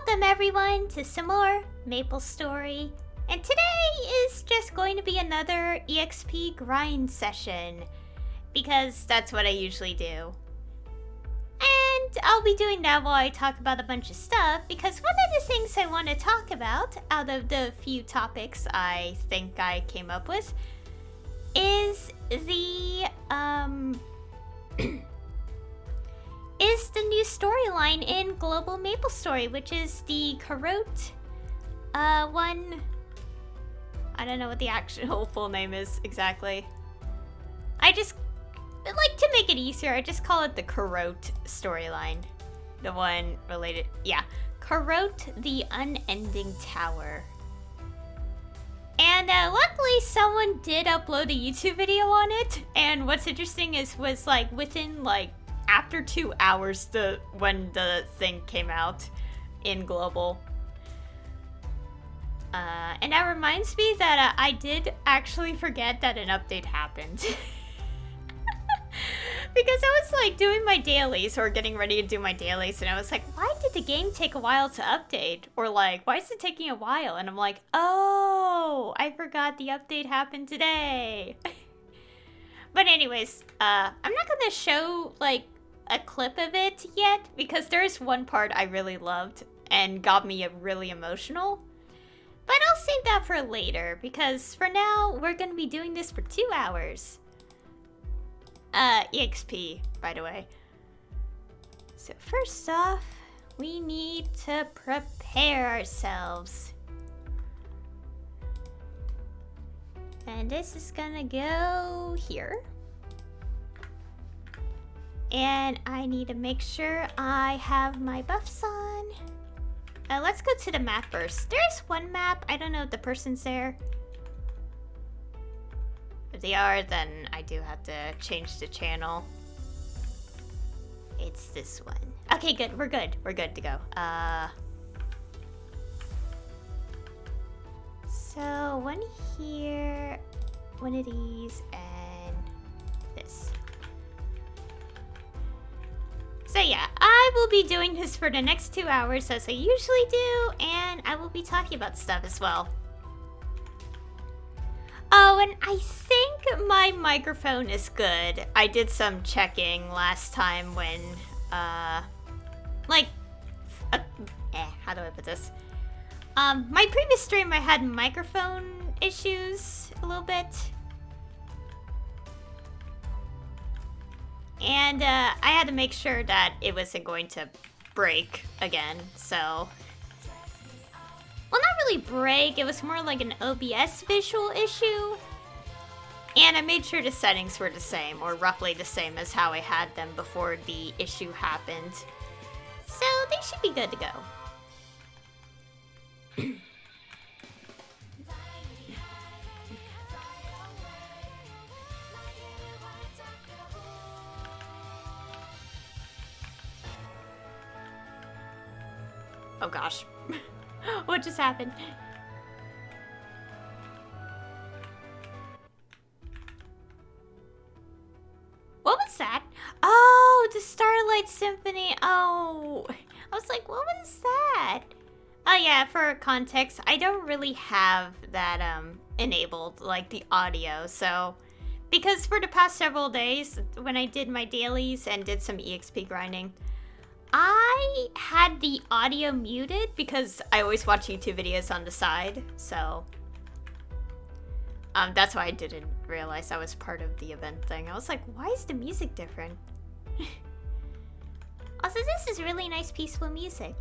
Welcome everyone to some more Maplestory, and today is just going to be another EXP grind session, because that's what I usually do. And I'll be doing that while I talk about a bunch of stuff, because one of the things I want to talk about, out of the few topics I think I came up with, is the, is the new storyline in Global Maplestory, which is the Karote, one. I don't know what the actual full name is exactly. I just like to make it easier. I just call it the Karote storyline. The one related, yeah. Karote, the Unending Tower. And luckily someone did upload a YouTube video on it. And what's interesting was like within like after 2 hours when the thing came out in Global. And that reminds me that I did actually forget that an update happened. Because I was like doing my dailies or getting ready to do my dailies and I was like, why did the game take a while to update? Or like, why is it taking a while? And I'm like, oh, I forgot the update happened today. But anyways, I'm not gonna show like a clip of it yet because there's one part I really loved and got me really emotional. But I'll save that for later because for now we're gonna be doing this for 2 hours. EXP, by the way. So first off, we need to prepare ourselves. And this is gonna go here. And I need to make sure I have my buffs on. Let's go to the map first. There's one map. I don't know if the person's there. If they are, then I do have to change the channel. It's this one. Okay, good. We're good. We're good to go. So one here, one of these, and this. So yeah, I will be doing this for the next 2 hours as I usually do, and I will be talking about stuff as well. Oh, and I think my microphone is good. I did some checking last time when, how do I put this? My previous stream I had microphone issues a little bit. And I had to make sure that it wasn't going to break again, so. Well, not really break, it was more like an OBS visual issue. And I made sure the settings were the same, or roughly the same as how I had them before the issue happened. So they should be good to go. Oh gosh. What just happened? What was that? Oh, the Starlight Symphony. Oh, I was like, what was that? Oh yeah, for context, I don't really have that enabled, like the audio, so because for the past several days when I did my dailies and did some EXP grinding, I had the audio muted because I always watch YouTube videos on the side, so that's why I didn't realize I was part of the event thing. I was like, why is the music different? Also, this is really nice, peaceful music.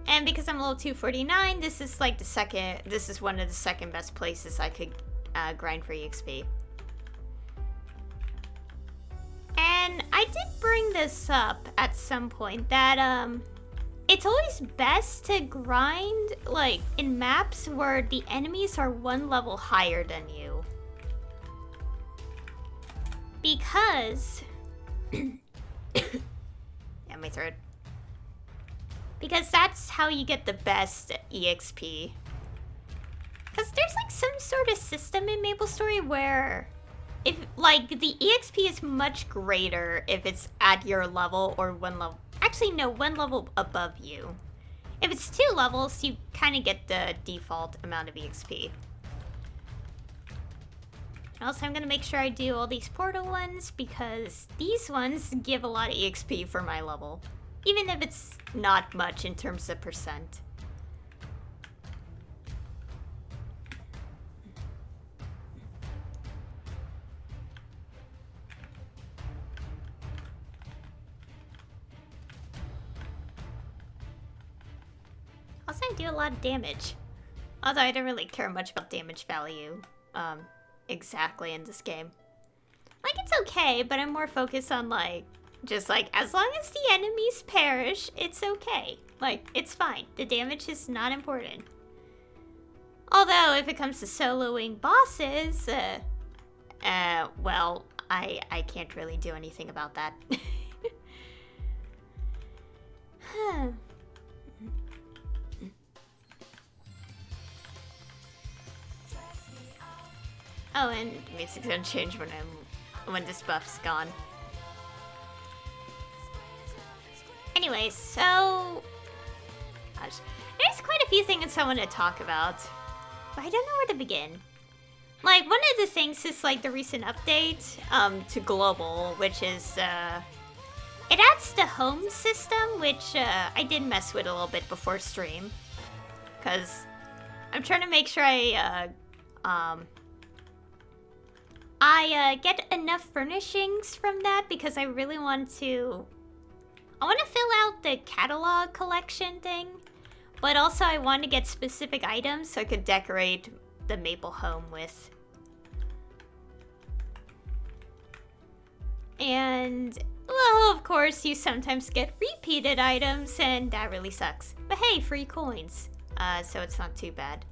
And because I'm level 249, this is like this is one of the second best places I could grind for EXP. And I did bring this up at some point that it's always best to grind like in maps where the enemies are one level higher than you. Because yeah, my throat. Because that's how you get the best EXP. Because there's like some sort of system in Maplestory where if like the EXP is much greater if it's at your level or one level. Actually, no, one level above you. If it's 2 levels, you kind of get the default amount of EXP. Also, I'm gonna make sure I do all these portal ones because these ones give a lot of EXP for my level. Even if it's not much in terms of percent. Also, I do a lot of damage. Although I don't really care much about damage value, exactly in this game. Like, it's okay, but I'm more focused on, like, just like, as long as the enemies perish, it's okay. Like, it's fine. The damage is not important. Although, if it comes to soloing bosses, well, I can't really do anything about that. Huh. Oh, and the music's gonna change when this buff's gone. Anyway, so... Gosh. There's quite a few things I want to talk about. But I don't know where to begin. Like, one of the things is, like, the recent update to Global, which is, it adds the home system, which I did mess with a little bit before stream. Because I'm trying to make sure I get enough furnishings from that because I really want to... I want to fill out the catalog collection thing, but also I want to get specific items so I could decorate the Maple home with. And, well, of course, you sometimes get repeated items, and that really sucks. But hey, free coins, so it's not too bad.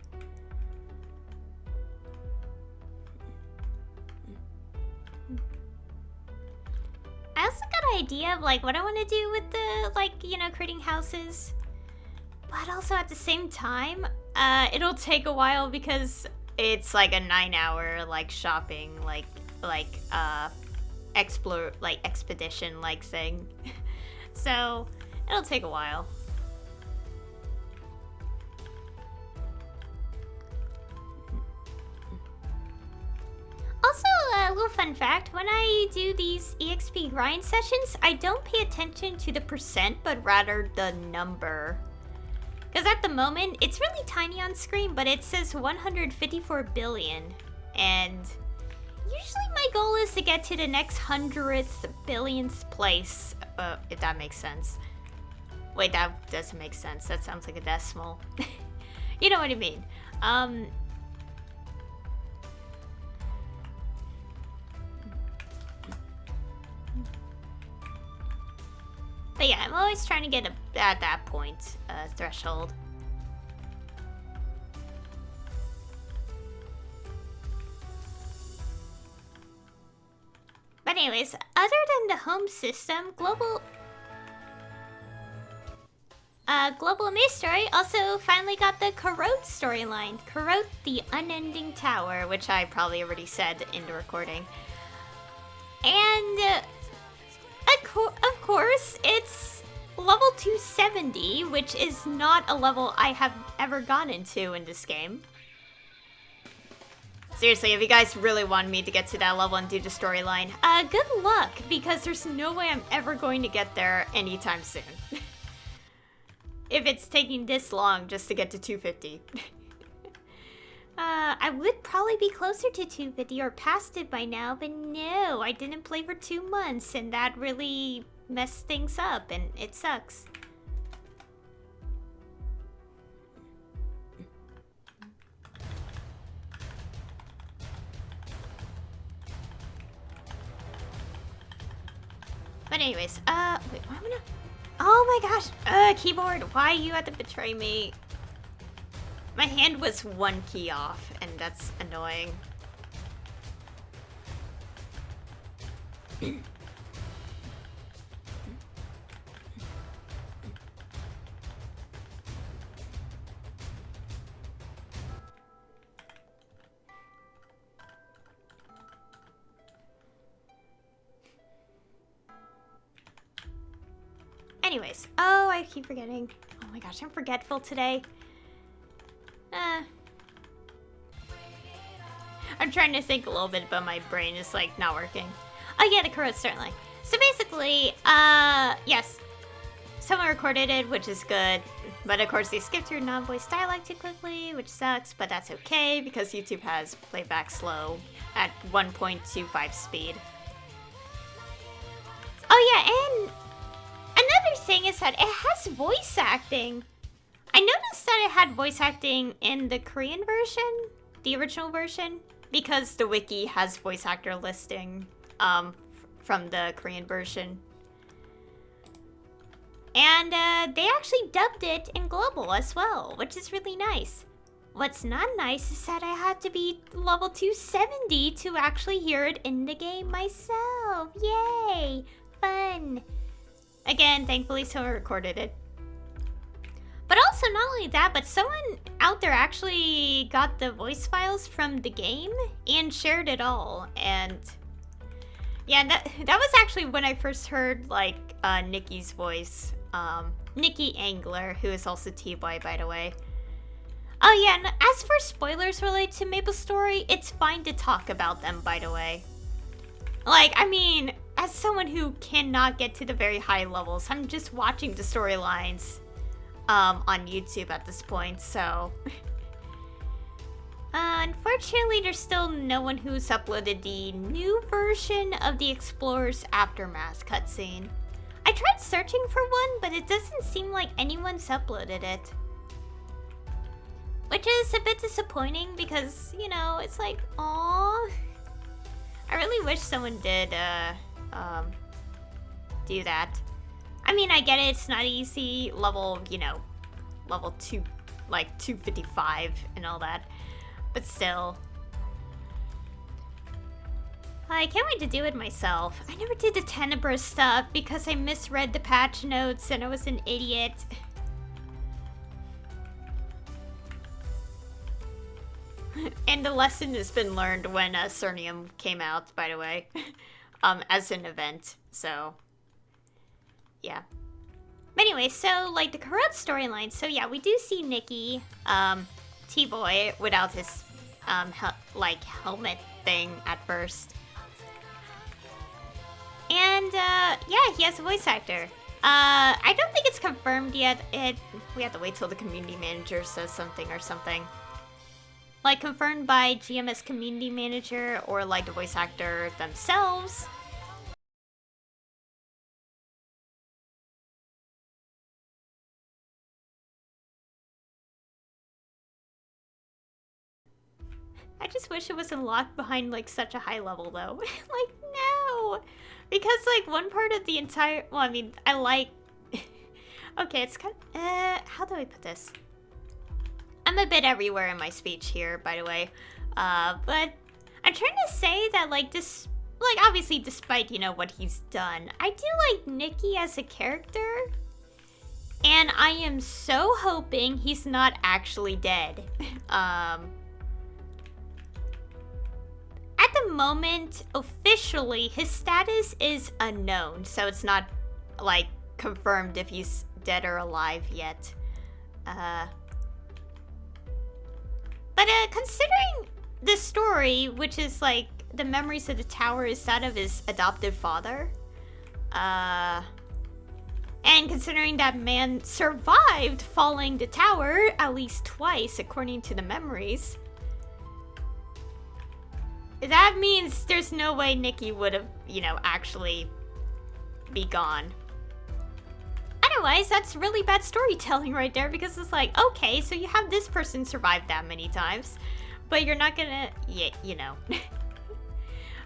I also got an idea of, like, what I want to do with the, like, you know, creating houses. But also at the same time, it'll take a while because it's, like, a 9-hour, like, shopping, expedition-like thing. So, it'll take a while. Also, a little fun fact, when I do these EXP grind sessions, I don't pay attention to the percent, but rather the number. Because at the moment, it's really tiny on screen, but it says 154 billion. And usually my goal is to get to the next 100th billionth place, if that makes sense. Wait, that doesn't make sense. That sounds like a decimal. You know what I mean. But yeah, I'm always trying to get at that point, threshold. But anyways, other than the home system, Global Maplestory also finally got the Karote storyline. Karote, the Unending Tower, which I probably already said in the recording. And... of course, it's level 270, which is not a level I have ever gone into in this game. Seriously, if you guys really want me to get to that level and do the storyline, good luck, because there's no way I'm ever going to get there anytime soon. If it's taking this long just to get to 250. I would probably be closer to 250 or past it by now, but no, I didn't play for 2 months, and that really messed things up, and it sucks. But anyways, wait, why am I not... Oh my gosh, keyboard, why you had to betray me? My hand was 1 key off, and that's annoying. Anyways, oh, I keep forgetting. Oh my gosh, I'm forgetful today. I'm trying to think a little bit, but my brain is like not working. Oh yeah, the Karote certainly. So basically, yes, someone recorded it, which is good. But of course, they skipped through non-voice dialect too quickly, which sucks. But that's okay because YouTube has playback slow at 1.25 speed. Oh yeah, and another thing is that it has voice acting. I noticed that it had voice acting in the Korean version, the original version, because the wiki has voice actor listing from the Korean version. And they actually dubbed it in global as well, which is really nice. What's not nice is that I had to be level 270 to actually hear it in the game myself. Yay! Fun! Again, thankfully someone recorded it. But also, not only that, but someone out there actually got the voice files from the game and shared it all. And yeah, that was actually when I first heard, like, Nicky's voice. Nicky Angler, who is also T-Boy, by the way. Oh yeah, and as for spoilers related to Maplestory, it's fine to talk about them, by the way. Like, I mean, as someone who cannot get to the very high levels, I'm just watching the storylines on YouTube at this point, so... unfortunately, there's still no one who's uploaded the new version of the Explorer's Aftermath cutscene. I tried searching for one, but it doesn't seem like anyone's uploaded it. Which is a bit disappointing because, you know, it's like, aww. I really wish someone did, do that. I mean, I get it, it's not easy, level, you know, level 2, like 255 and all that. But still. I can't wait to do it myself. I never did the Tenebra stuff because I misread the patch notes and I was an idiot. And the lesson has been learned when Cernium came out, by the way. As an event, so... yeah. Anyway, so, like, the Karote storyline. So, yeah, we do see Nicky, T-Boy, without his, helmet thing at first. And, yeah, he has a voice actor. I don't think it's confirmed yet. We have to wait till the community manager says something or something. Like, confirmed by GMS community manager or, like, the voice actor themselves. I just wish it wasn't locked behind, like, such a high level, though. Like, no! Because, like, one part of the entire... well, I mean, I like... okay, it's kind of... how do I put this? I'm a bit everywhere in my speech here, by the way. But I'm trying to say that, like, this... like, obviously, despite, you know, what he's done, I do like Nicky as a character. And I am so hoping he's not actually dead. At the moment, officially, his status is unknown, so it's not, like, confirmed if he's dead or alive yet. But considering the story, which is, like, the memories of the tower is that of his adoptive father, and considering that man survived falling the tower at least twice, according to the memories, that means there's no way Nicky would have, you know, actually be gone. Otherwise, that's really bad storytelling right there, because it's like, okay, so you have this person survive that many times, but you're not gonna, yeah, you know.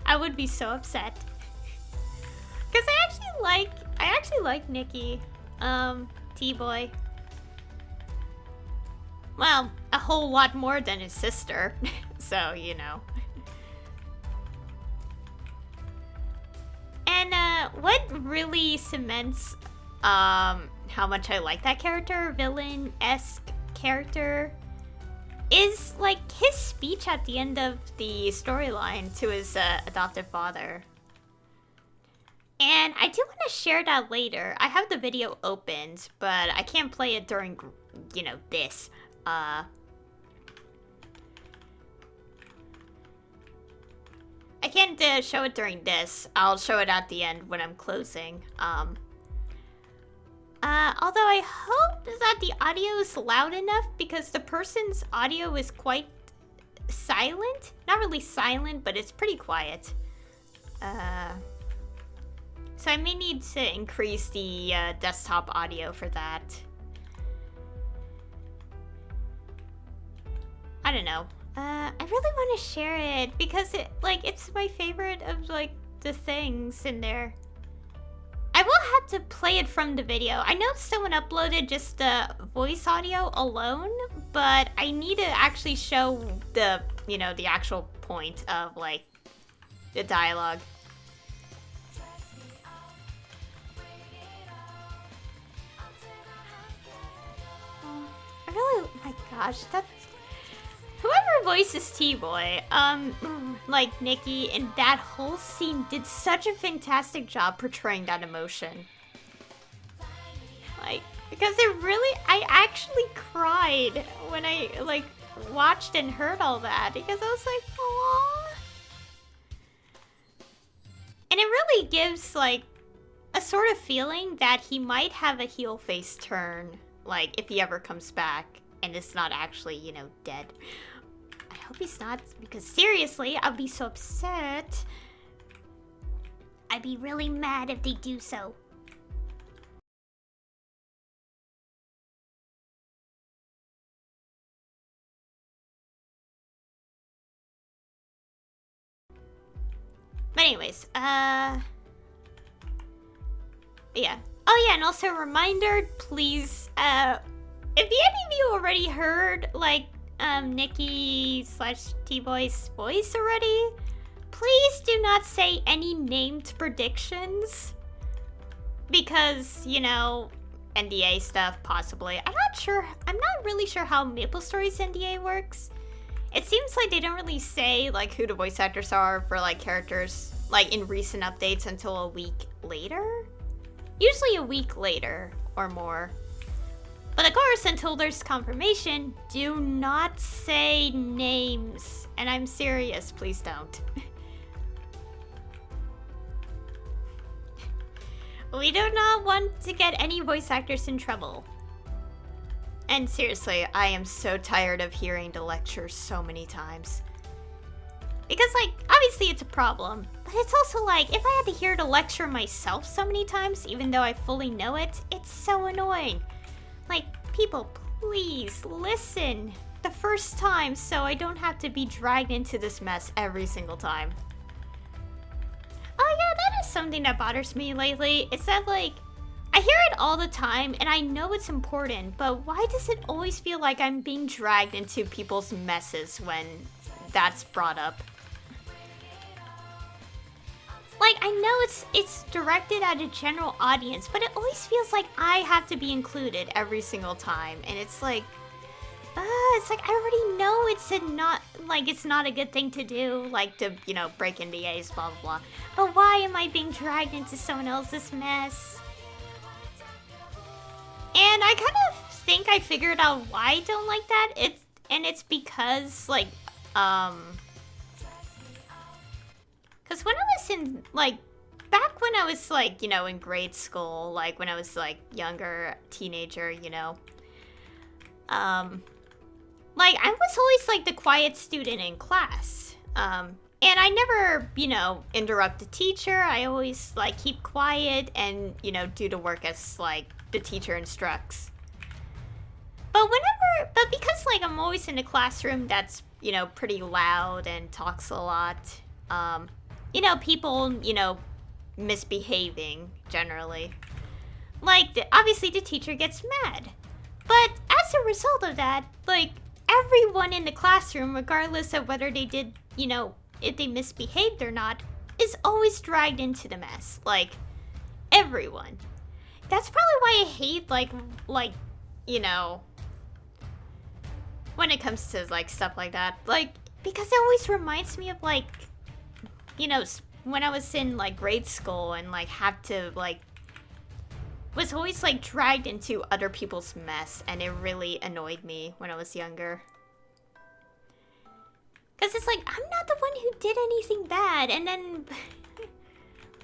I would be so upset. Because I actually like Nicky, T-Boy. Well, a whole lot more than his sister, so, you know. And what really cements how much I like that character, villain-esque character, is like his speech at the end of the storyline to his adoptive father. And I do want to share that later. I have the video opened, but I can't play it during, you know, this. I can't show it during this. I'll show it at the end when I'm closing. Although I hope that the audio is loud enough because the person's audio is quite silent. Not really silent, but it's pretty quiet. So I may need to increase the desktop audio for that. I don't know. I really want to share it because it's my favorite of like the things in there. I will have to play it from the video. I know someone uploaded just the voice audio alone, but I need to actually show the, you know, the actual point of like the dialogue. I really, oh my gosh, that's whoever voices T-Boy, like Nicky, in that whole scene did such a fantastic job portraying that emotion. Like, because it really, I actually cried when I, like, watched and heard all that, because I was like, aww. And it really gives, like, a sort of feeling that he might have a heel face turn, like, if he ever comes back and is not actually, you know, dead. I hope he's not, because seriously, I'll be so upset. I'd be really mad if they do so. But anyways, yeah. Oh yeah, and also a reminder, please, if any of you already heard, like, Nicky / T-Boy's voice already, please do not say any named predictions. Because, you know, NDA stuff, possibly. I'm not really sure how Maplestory's NDA works. It seems like they don't really say, like, who the voice actors are for, like, characters, like, in recent updates until a week later? Usually a week later, or more. But of course, until there's confirmation, do not say names. And I'm serious, please don't. We do not want to get any voice actors in trouble. And seriously, I am so tired of hearing the lecture so many times. Because, like, obviously it's a problem, but it's also like, if I had to hear the lecture myself so many times, even though I fully know it, it's so annoying. Like, people, please listen the first time so I don't have to be dragged into this mess every single time. Oh yeah, that is something that bothers me lately. It's that, like, I hear it all the time, and I know it's important, but why does it always feel like I'm being dragged into people's messes when that's brought up? Like, I know it's directed at a general audience, but it always feels like I have to be included every single time, and it's like, it's like I already know it's not a good thing to do, like to, you know, break NDAs, blah blah blah. But why am I being dragged into someone else's mess? And I kind of think I figured out why I don't like that. It's because, like, because when I was in, like, back when I was, like, you know, in grade school, like, when I was, like, younger, teenager, you know, like, I was always, like, the quiet student in class, and I never, you know, interrupt the teacher. I always, like, keep quiet and, you know, do the work as, like, the teacher instructs. But because, like, I'm always in a classroom that's, you know, pretty loud and talks a lot, you know, people, you know, misbehaving, generally. Like, obviously the teacher gets mad. But as a result of that, like, everyone in the classroom, regardless of whether they did, you know, if they misbehaved or not, is always dragged into the mess. Like, everyone. That's probably why I hate, like, you know, when it comes to, like, stuff like that. Like, because it always reminds me of, like, you know, when I was in, like, grade school and, like, had to, like, was always, like, dragged into other people's mess, and it really annoyed me when I was younger. Because it's like, I'm not the one who did anything bad, and then,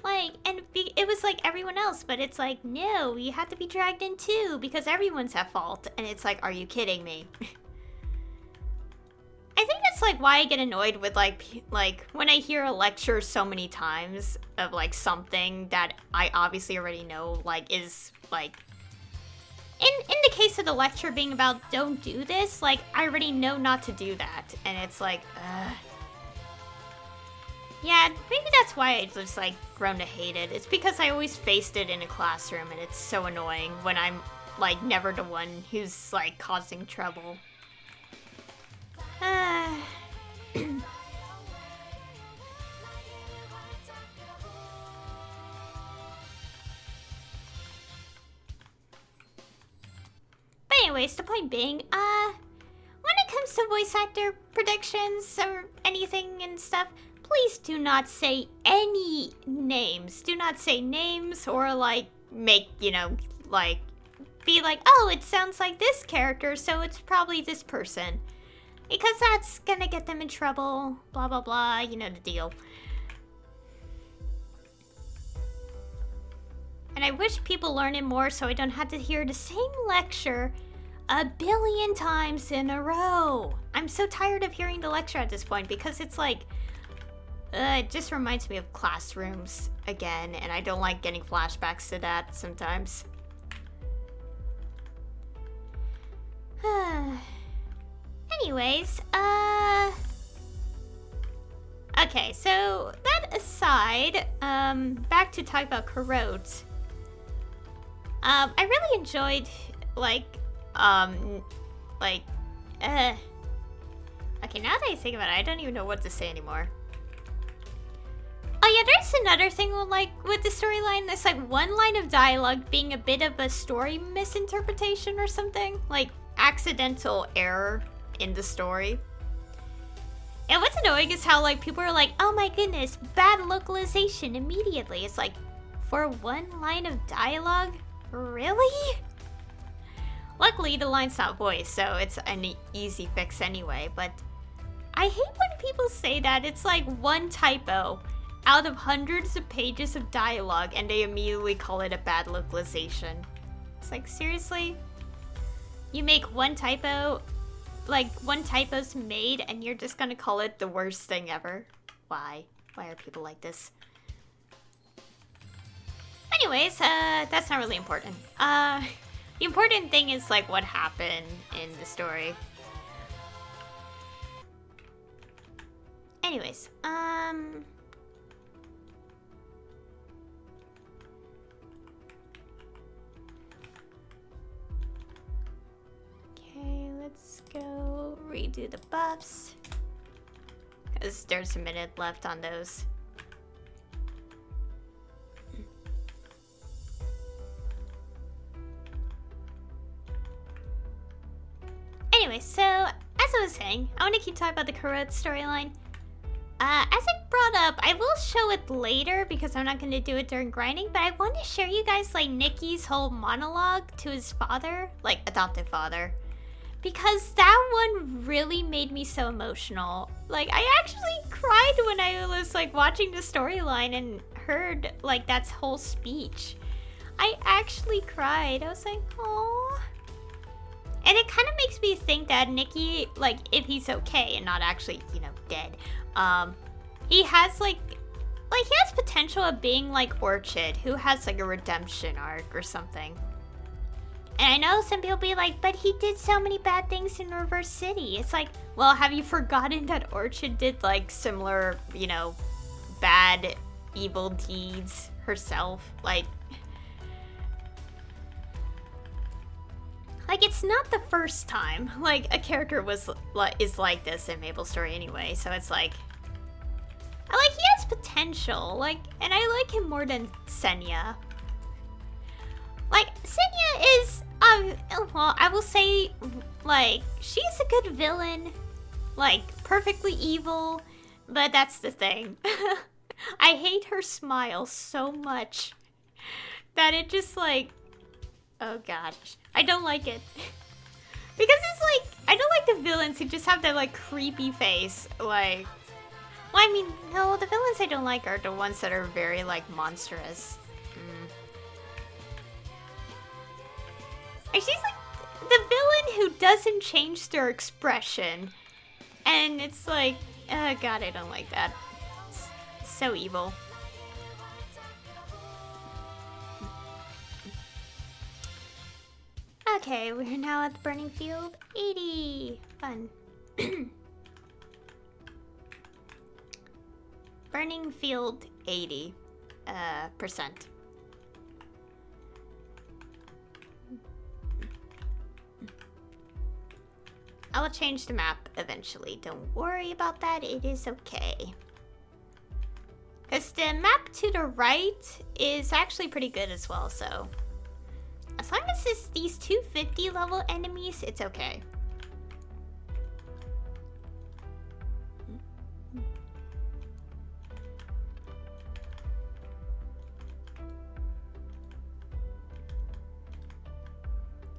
like, and it was like everyone else, but it's like, no, you have to be dragged in too, because everyone's at fault, and it's like, are you kidding me? I think that's, like, why I get annoyed with, like, when I hear a lecture so many times of, like, something that I obviously already know, like, is, like, in the case of the lecture being about don't do this, like, I already know not to do that, and it's like, yeah, maybe that's why I just, like, grown to hate it. It's because I always faced it in a classroom, and it's so annoying when I'm, like, never the one who's, like, causing trouble. But anyways, the point being, when it comes to voice actor predictions or anything and stuff, please do not say any names. Do not say names or, like, make, you know, like, be like, oh, it sounds like this character, so it's probably this person. Because that's gonna get them in trouble, blah blah blah, you know the deal. And I wish people learn it more so I don't have to hear the same lecture a billion times in a row. I'm so tired of hearing the lecture at this point because it's like, it just reminds me of classrooms again, and I don't like getting flashbacks to that sometimes. Anyways, okay, so that aside, back to talk about Karote. I really enjoyed, okay, now that I think about it, I don't even know what to say anymore. Oh yeah, there's another thing with the storyline. There's like one line of dialogue being a bit of a story misinterpretation or something, like accidental error in the story. And what's annoying is how, like, people are like, oh my goodness, bad localization immediately. It's like, for one line of dialogue? Really? Luckily, the line's not voiced, so it's an easy fix anyway, but I hate when people say that. It's like one typo out of hundreds of pages of dialogue, and they immediately call it a bad localization. It's like, seriously? You make one typo, like, one typo's made, and you're just gonna call it the worst thing ever? Why? Why are people like this? Anyways, that's not really important. The important thing is, like, what happened in the story. Anyways, okay, let's go redo the buffs. Because there's a minute left on those. Anyway, so, as I was saying, I want to keep talking about the Karote storyline. As I brought up, I will show it later because I'm not going to do it during grinding, but I want to show you guys, like, Nicky's whole monologue to his father, like, adoptive father. Because that one really made me so emotional. Like, I actually cried when I was, like, watching the storyline and heard, like, that whole speech. I actually cried. I was like, aww. And it kind of makes me think that Nicky, like, if he's okay and not actually, you know, dead, he has, he has potential of being like Orchid, who has, like, a redemption arc or something. And I know some people be like, but he did so many bad things in Reverse City. It's like, well, have you forgotten that Orchid did, like, similar, you know, bad, evil deeds herself? Like, it's not the first time, like, a character is like this in Maplestory anyway, so it's like, he has potential, like, and I like him more than Senya. Like, Senya is, well, I will say, like, she's a good villain, like, perfectly evil, but that's the thing. I hate her smile so much that it just like, oh gosh, I don't like it. Because it's like, I don't like the villains who just have that like creepy face. Like, well, I mean, no, the villains I don't like are the ones that are very like monstrous. And she's like the villain who doesn't change their expression. And it's like, oh god, I don't like that. It's so evil. Okay, we're now at the burning field. 80. Fun. Burning field 80 percent. I will change the map eventually. Don't worry about that. It is okay. Because the map to the right is actually pretty good as well, so... As long as it's these 250 level enemies, it's okay.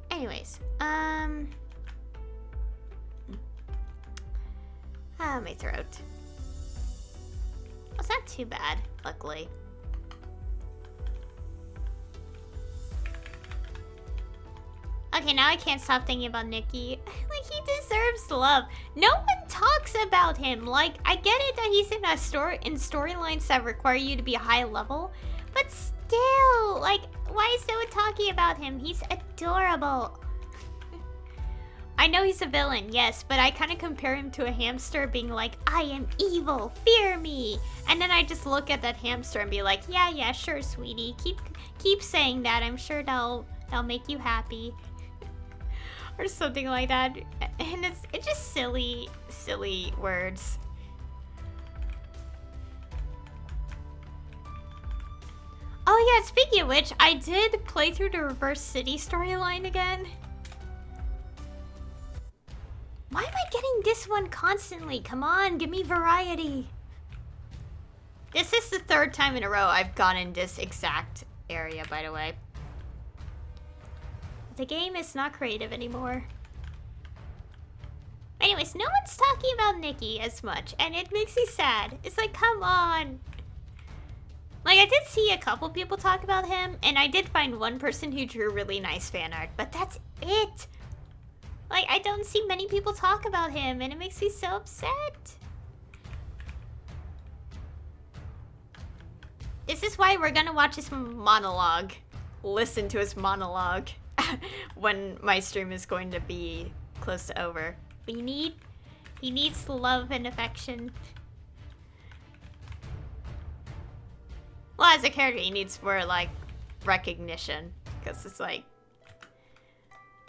Anyways, my throat. It's not too bad, luckily. Okay, now I can't stop thinking about Nicky. Like, he deserves love. No one talks about him. Like, I get it that he's in storylines that require you to be a high level, but still, like, why is no one talking about him? He's adorable. I know he's a villain, yes, but I kind of compare him to a hamster being like, I am evil, fear me. And then I just look at that hamster and be like, yeah, sure, sweetie. Keep saying that. I'm sure that'll make you happy. Or something like that. And it's just silly words. Oh yeah, speaking of which, I did play through the Reverse City storyline again. Why am I getting this one constantly? Come on, give me variety. This is the 3rd time in a row I've gone in this exact area, by the way. The game is not creative anymore. Anyways, no one's talking about Nicky as much, and it makes me sad. It's like, come on. Like, I did see a couple people talk about him, and I did find one person who drew really nice fan art, but that's it. Like, I don't see many people talk about him, and it makes me so upset. This is why we're gonna watch his monologue. Listen to his monologue when my stream is going to be close to over. But he needs love and affection. Well, as a character, he needs more, like, recognition. Because it's like...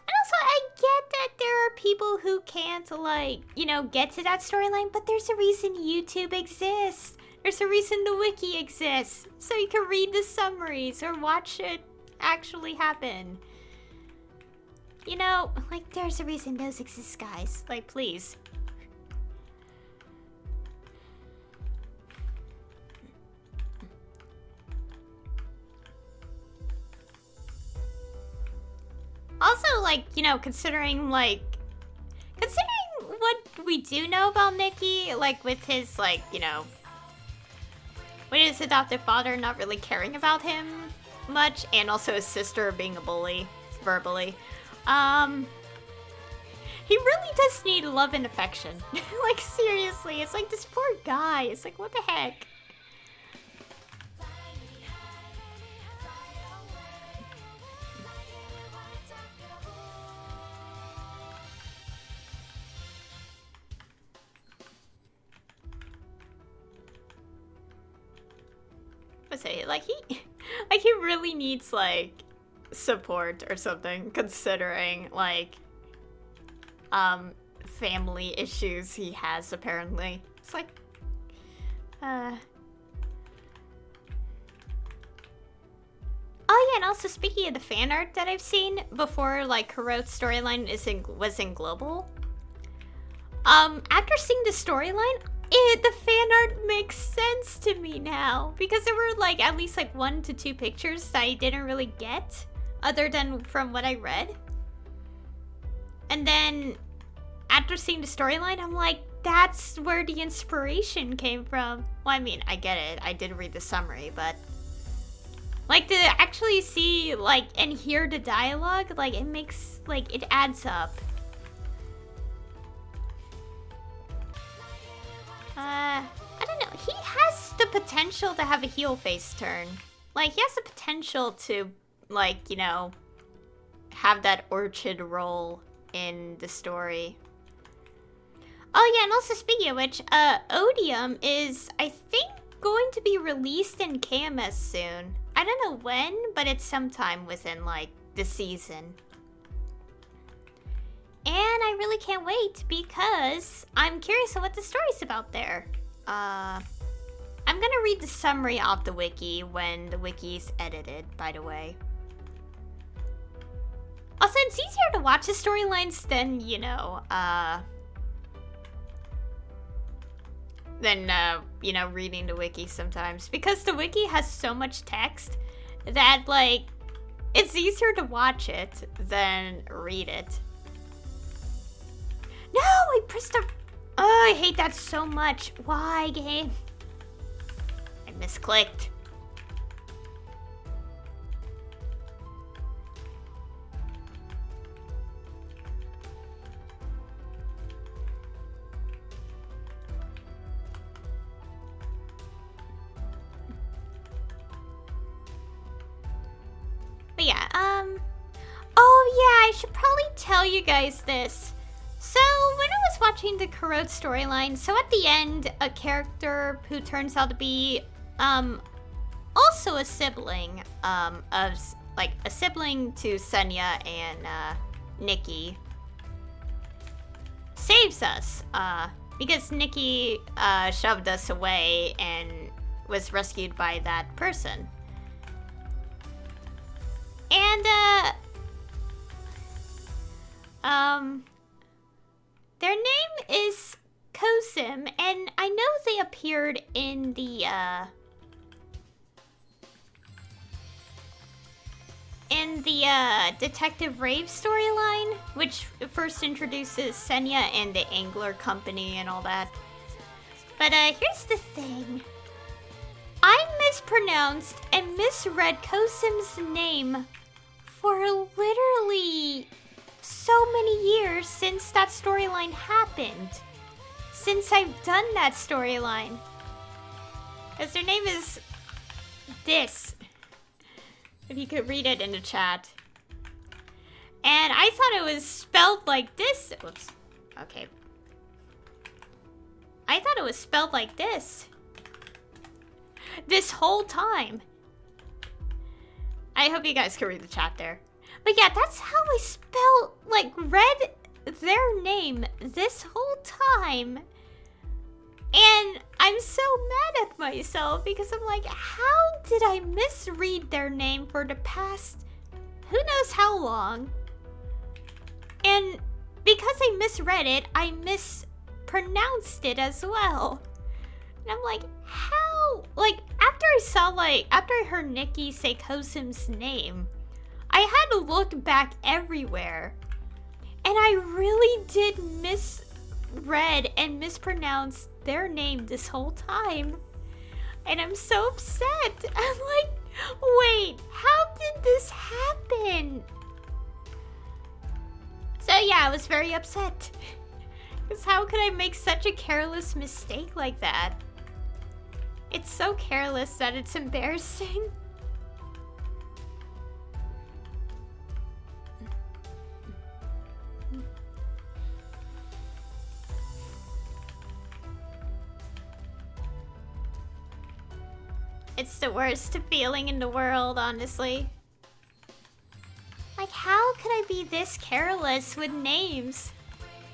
And also, I get that there are people who can't, like, you know, get to that storyline, but there's a reason YouTube exists. There's a reason the wiki exists. So you can read the summaries or watch it actually happen. You know, like, there's a reason those exist, guys. Like, please. Also, like, you know, considering what we do know about Nicky, like, with his, like, you know, with his adoptive father not really caring about him much, and also his sister being a bully, verbally, he really does need love and affection. Like, seriously, it's like, this poor guy, it's like, what the heck? Let's say, like, he really needs, like, support or something, considering, like, family issues he has, apparently. It's like, Oh yeah, and also speaking of the fan art that I've seen before, like, Karote's storyline was in Global. After seeing the storyline, the fan art makes sense to me now. Because there were like at least like 1 to 2 pictures that I didn't really get. Other than from what I read. And then after seeing the storyline, I'm like, that's where the inspiration came from. Well, I mean, I get it. I did read the summary, but like to actually see like and hear the dialogue, like it makes like it adds up. I don't know. He has the potential to have a heel face turn. Like he has the potential to like, you know, have that orchid role in the story. Oh yeah, and also speaking of which, Odium is, I think, going to be released in KMS soon. I don't know when, but it's sometime within, like, the season. And I really can't wait, because I'm curious on what the story's about there. I'm gonna read the summary of the wiki when the wiki's edited, by the way. Also, it's easier to watch the storylines than, you know, you know, reading the wiki sometimes. Because the wiki has so much text that, like, it's easier to watch it than read it. No, I pressed the... Oh, I hate that so much. Why, game? I misclicked. But yeah, oh yeah, I should probably tell you guys this. So, when I was watching the Karote storyline, so at the end, a character who turns out to be, also a sibling, like, a sibling to Senya and, Nicky, saves us, because Nicky, shoved us away and was rescued by that person. And, their name is Kosim, and I know they appeared in the, Detective Rave storyline, which first introduces Senya and the Angler Company and all that. But, here's the thing. I mispronounced and misread Kosim's name for literally so many years since that storyline happened. Since I've done that storyline. Because their name is this. If you could read it in the chat. And I thought it was spelled like this. Whoops. Okay. I thought it was spelled like this. This whole time. I hope you guys can read the chat there. But yeah, that's how I spelled, like, read their name this whole time. And I'm so mad at myself because I'm like, how did I misread their name for the past who knows how long? And because I misread it, I mispronounced it as well. And I'm like, how? Like, after I heard Nicky say Kosim's name, I had to look back everywhere. And I really did misread and mispronounce their name this whole time. And I'm so upset. I'm like, wait, how did this happen? So yeah, I was very upset. Because how could I make such a careless mistake like that? It's so careless that it's embarrassing. It's the worst feeling in the world, honestly. Like, how could I be this careless with names?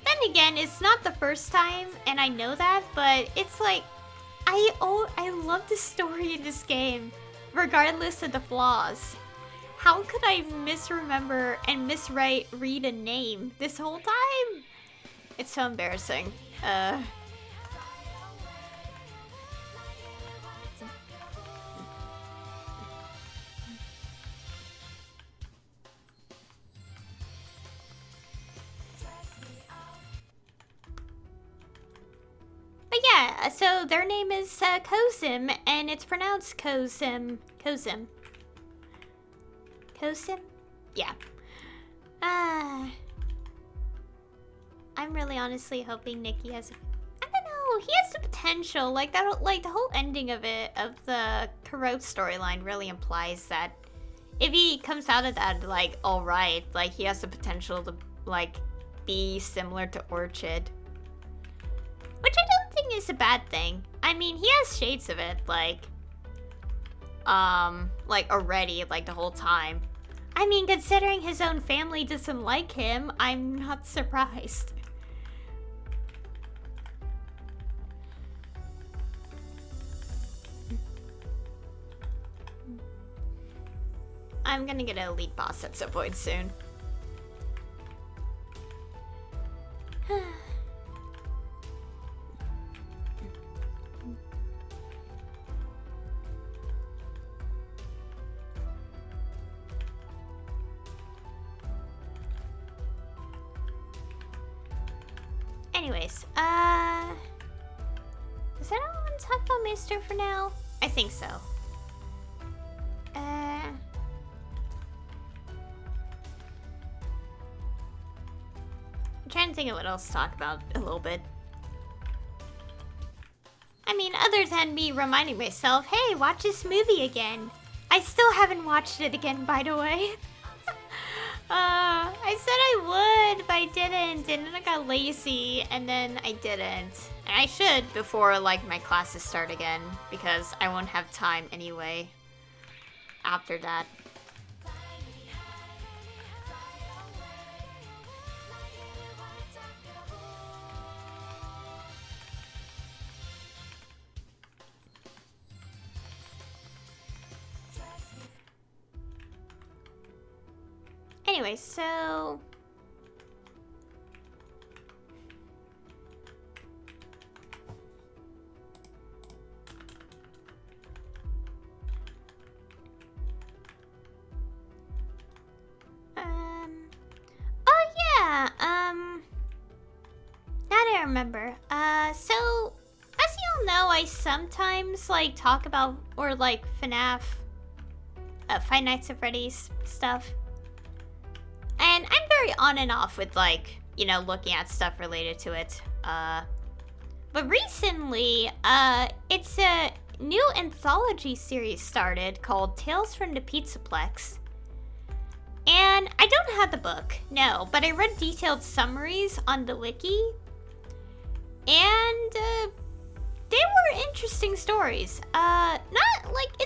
Then again, it's not the first time, and I know that, but it's like, I love the story in this game, regardless of the flaws. How could I misremember and read a name this whole time? It's so embarrassing. yeah, so their name is Kosim, and it's pronounced Kosim. Kosim? Yeah. I'm really honestly hoping Nicky has... I don't know, he has the potential. Like, that, like the whole ending of it, of the Karote storyline really implies that if he comes out of that, like, alright, like, he has the potential to, like, be similar to Orchid. Which I don't think is a bad thing. I mean, he has shades of it, like, already, like, the whole time. I mean, considering his own family doesn't like him, I'm not surprised. I'm gonna get an elite boss at some point soon. Anyways, does anyone want to talk about Mister for now? I think so. I'm trying to think of what else to talk about a little bit. I mean, other than me reminding myself, hey, watch this movie again. I still haven't watched it again, by the way. I said I would, but I didn't, and then I got lazy, and then I didn't. And I should before, like, my classes start again, because I won't have time anyway after that. Anyway, so... Oh yeah, now that I remember. So, as you all know, I sometimes, like, talk about, or, like, FNAF, Five Nights at Freddy's stuff. And I'm very on and off with, like, you know, looking at stuff related to it. But recently, it's a new anthology series started called Tales from the Pizzaplex. And I don't have the book, no, but I read detailed summaries on the wiki. And, they were interesting stories. Not, like,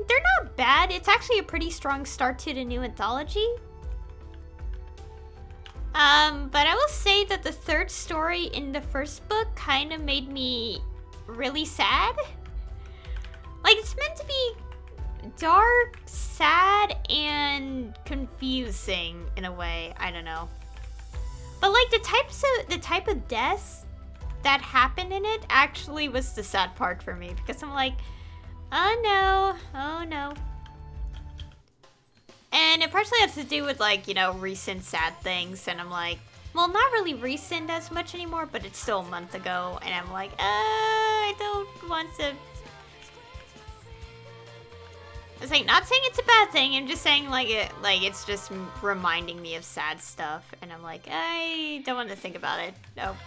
they're not bad. It's actually a pretty strong start to the new anthology. But I will say that the third story in the first book kind of made me really sad. Like, it's meant to be dark, sad, and confusing in a way. I don't know. But, like, the type of deaths that happened in it actually was the sad part for me, because I'm like, oh no. And it partially has to do with, like, you know, recent sad things, and I'm like, well, not really recent as much anymore, but it's still a month ago, and I'm like, I don't want to... It's like, not saying it's a bad thing, I'm just saying, like, it's just reminding me of sad stuff, and I'm like, I don't want to think about it, no.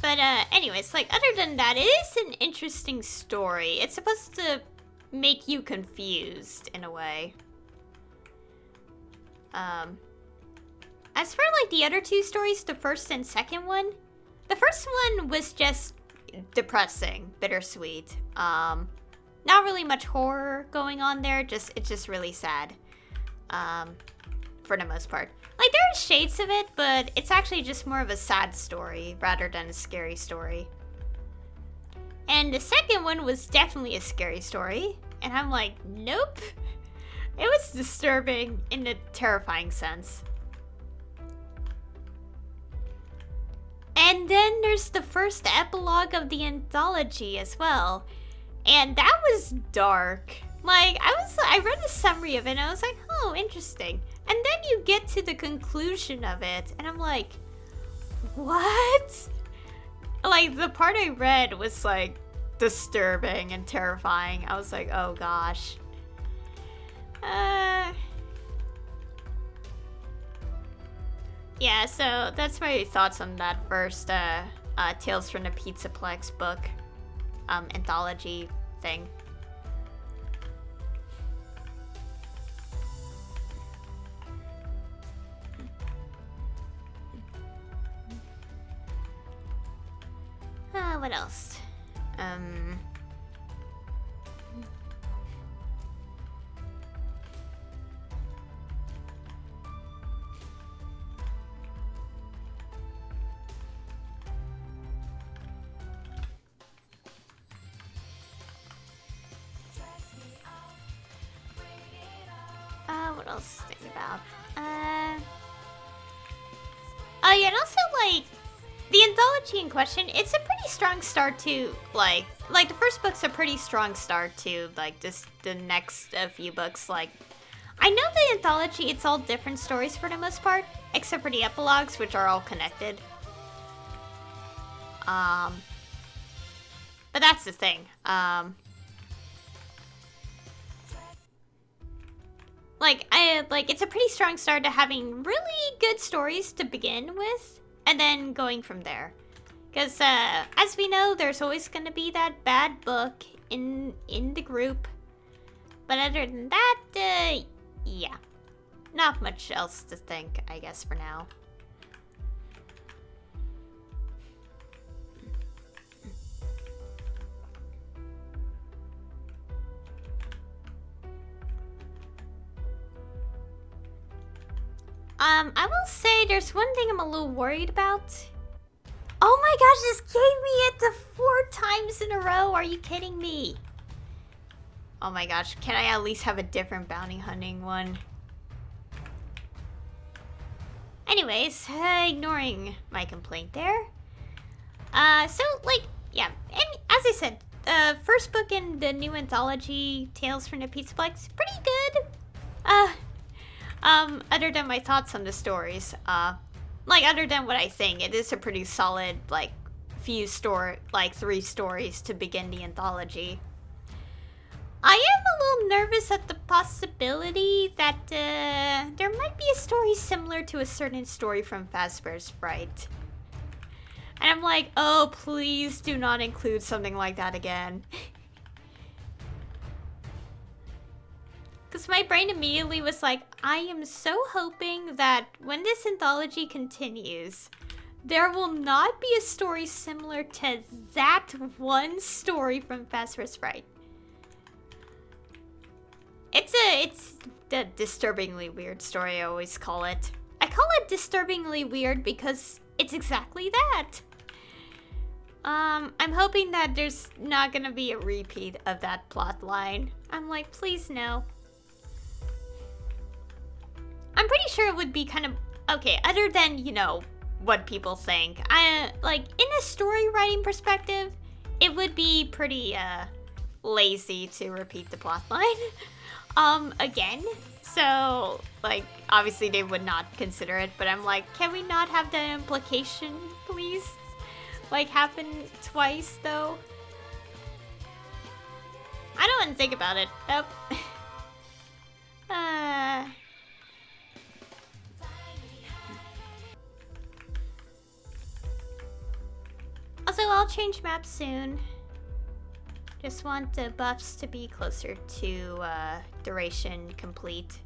But, anyways, like, other than that, it is an interesting story. It's supposed to make you confused, in a way. As for, like, the other two stories, the first and second one, the first one was just depressing, bittersweet. Not really much horror going on there, it's just really sad. For the most part. Like, there are shades of it, but it's actually just more of a sad story rather than a scary story. And the second one was definitely a scary story, and I'm like, nope. It was disturbing in a terrifying sense. And then there's the first epilogue of the anthology as well. And that was dark. Like, I read a summary of it and I was like, oh, interesting. And then you get to the conclusion of it and I'm like, what? Like, the part I read was like disturbing and terrifying. I was like, oh gosh. Yeah, so that's my thoughts on that first Tales from the Pizzaplex book anthology thing. What else? What else to think about? Oh yeah, and also like the anthology in question, it's a pretty strong start to like the first book's a pretty strong start to like just the next few books. Like, I know the anthology, it's all different stories for the most part, except for the epilogues, which are all connected. But that's the thing. It's a pretty strong start to having really good stories to begin with, and then going from there. Because, as we know, there's always going to be that bad book in the group. But other than that, yeah. Not much else to think, I guess, for now. I will say there's one thing I'm a little worried about. Oh my gosh, this gave me it the 4 times in a row. Are you kidding me? Oh my gosh, can I at least have a different bounty hunting one? Anyways, ignoring my complaint there. So, like, yeah. And as I said, first book in the new anthology, Tales from the Pizzaplex, pretty good. Other than my thoughts on the stories, like, other than what I think, it is a pretty solid, like, 3 stories to begin the anthology. I am a little nervous at the possibility that, there might be a story similar to a certain story from Fazbear's Fright. And I'm like, oh, please do not include something like that again. Because my brain immediately was like, I am so hoping that when this anthology continues, there will not be a story similar to that one story from Fazbear's Fright. It's the disturbingly weird story, I always call it. I call it disturbingly weird because it's exactly that. I'm hoping that there's not gonna be a repeat of that plot line. I'm like, please no. I'm pretty sure it would be kind of okay, other than, you know, what people think. Like, in a story writing perspective, it would be pretty lazy to repeat the plot line again. So, like, obviously they would not consider it, but I'm like, can we not have the implication, please? Like, happen twice, though? I don't want to think about it. Nope. Also, I'll change maps soon. Just want the buffs to be closer to duration complete.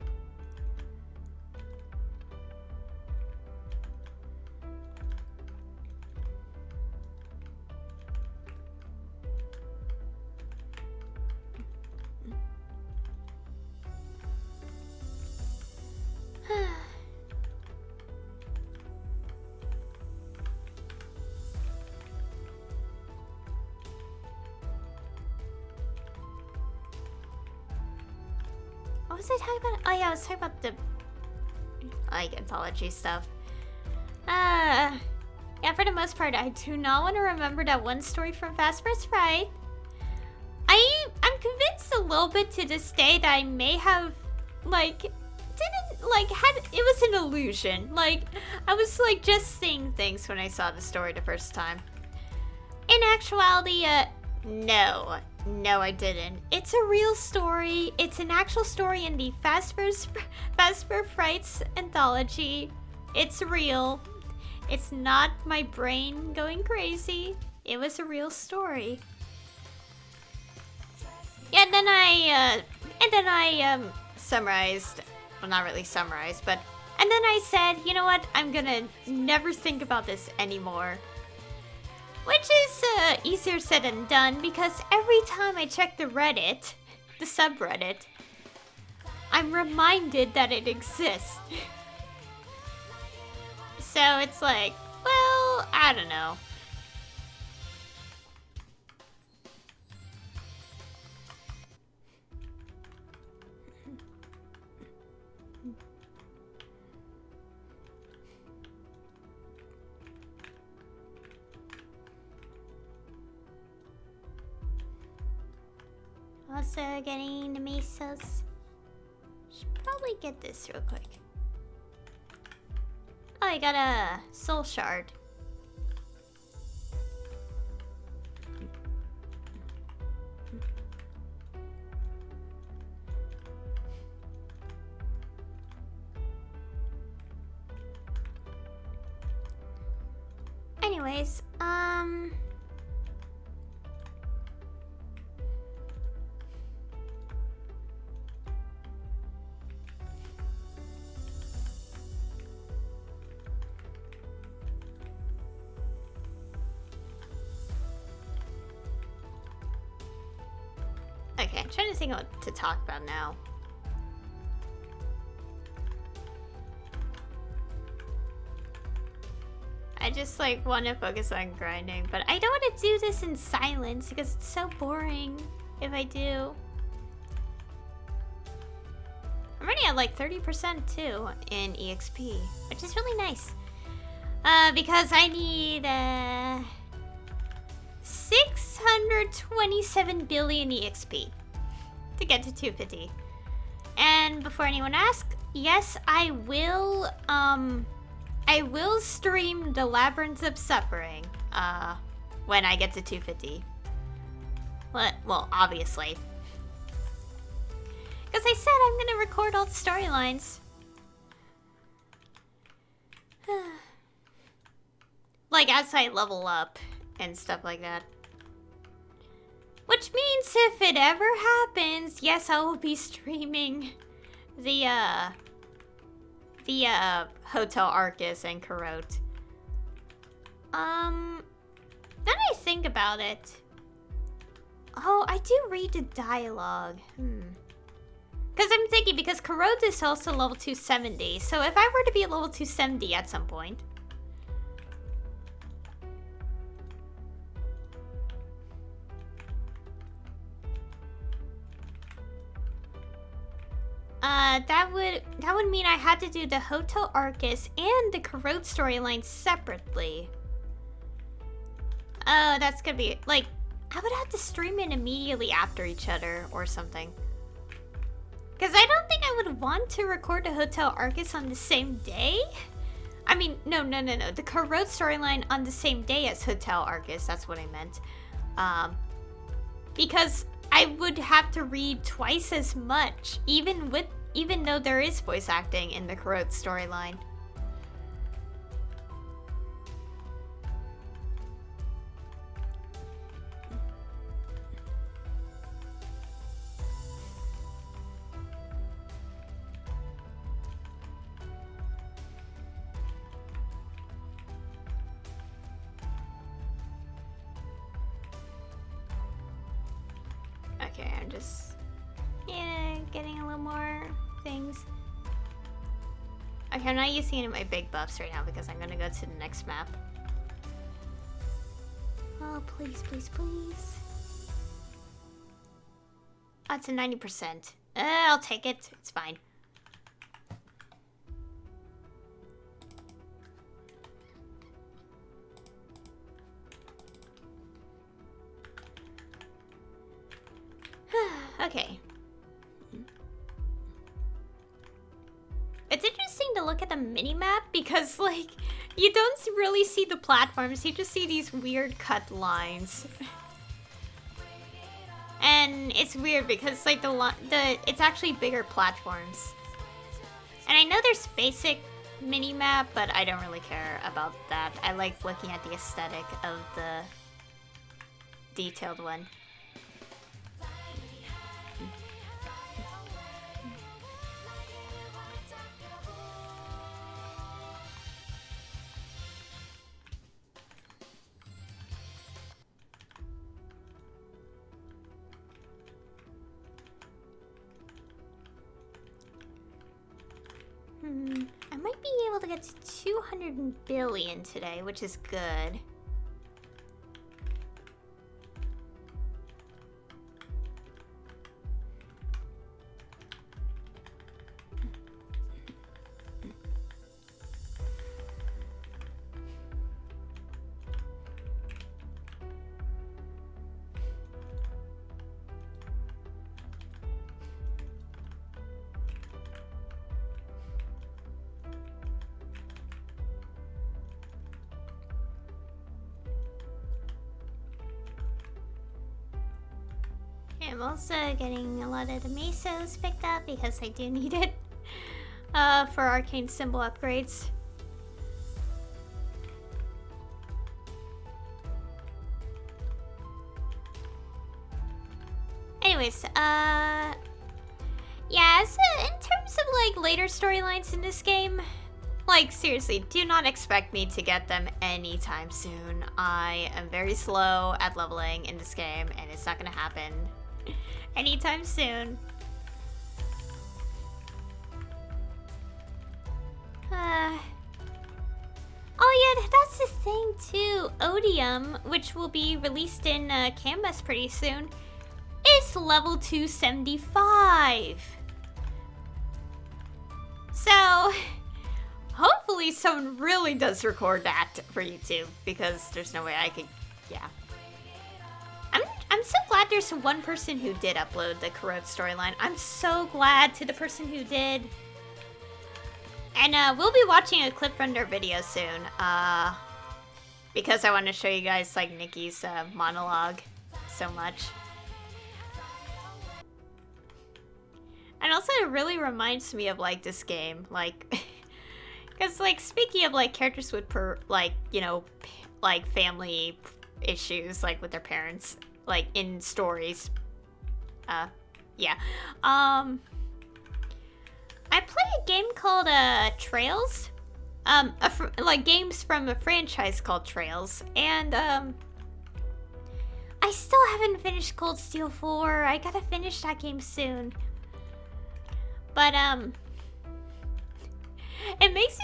What was I talking about? Oh yeah, I was talking about the like anthology stuff. Yeah, for the most part, I do not want to remember that one story from Fazbear's Fright. I'm kind convinced a little bit to this day that I may have, like, didn't, like, had, it was an illusion. Like, I was, like, just seeing things when I saw the story the first time. In actuality, no. No, I didn't. It's a real story. It's an actual story in the Vesper Frights anthology. It's real. It's not my brain going crazy. It was a real story. Yeah, and then I summarized, well, not really summarized, but, and then I said, you know what, I'm gonna never think about this anymore. Which is easier said than done, because every time I check the Reddit, the subreddit, I'm reminded that it exists. So it's like, well, I don't know. Also getting the mesos. Should probably get this real quick. Oh, I got a soul shard. Anyways, okay, I'm trying to think of what to talk about now. I just like want to focus on grinding, but I don't want to do this in silence because it's so boring if I do. I'm already at like 30% too in EXP, which is really nice. Because I need 627 billion EXP to get to 250. And before anyone asks, yes, I will stream the Labyrinth of Suffering when I get to 250. Well, obviously. Because I said I'm gonna record all the storylines. Like as I level up and stuff like that. Which means if it ever happens, yes, I will be streaming the Hotel Arcus and Karote. Now that I think about it. Oh, I do read the dialogue. Because I'm thinking, because Karote is also level 270, so if I were to be a level 270 at some point. That would mean I had to do the Hotel Arcus and the Karote storyline separately. Oh, that's gonna be, like, I would have to stream it immediately after each other or something. Because I don't think I would want to record the Hotel Arcus on the same day. I mean, no. The Karote storyline on the same day as Hotel Arcus, that's what I meant. Because I would have to read twice as much, even though there is voice acting in the Karote storyline. Okay, I'm just, getting a little more things. Okay, I'm not using any of my big buffs right now because I'm gonna go to the next map. Oh, please. Oh, it's a 90%. I'll take it. It's fine. Okay. It's interesting to look at the mini-map because, like, you don't really see the platforms. You just see these weird cut lines. And it's weird because, like, it's actually bigger platforms. And I know there's basic mini-map, but I don't really care about that. I like looking at the aesthetic of the detailed one. I might be able to get to 200 billion today, which is good. I'm also getting a lot of the mesos picked up because I do need it for arcane symbol upgrades. Anyways, yeah, so in terms of like later storylines in this game, like seriously, do not expect me to get them anytime soon. I am very slow at leveling in this game and it's not gonna happen anytime soon. Oh yeah, that's the thing too. Odium, which will be released in Canvas pretty soon, is level 275. So, hopefully someone really does record that for YouTube, because there's no way I could, yeah. I'm so glad there's one person who did upload the Karote storyline. I'm so glad to the person who did. And we'll be watching a clip from their video soon. Because I want to show you guys like Nicky's monologue so much. And also it really reminds me of like this game, like, because like speaking of like characters with you know, like family issues like with their parents, like in stories. Yeah. I play a game called Trails. Like games from a franchise called Trails, and I still haven't finished Cold Steel 4. I gotta finish that game soon. But it makes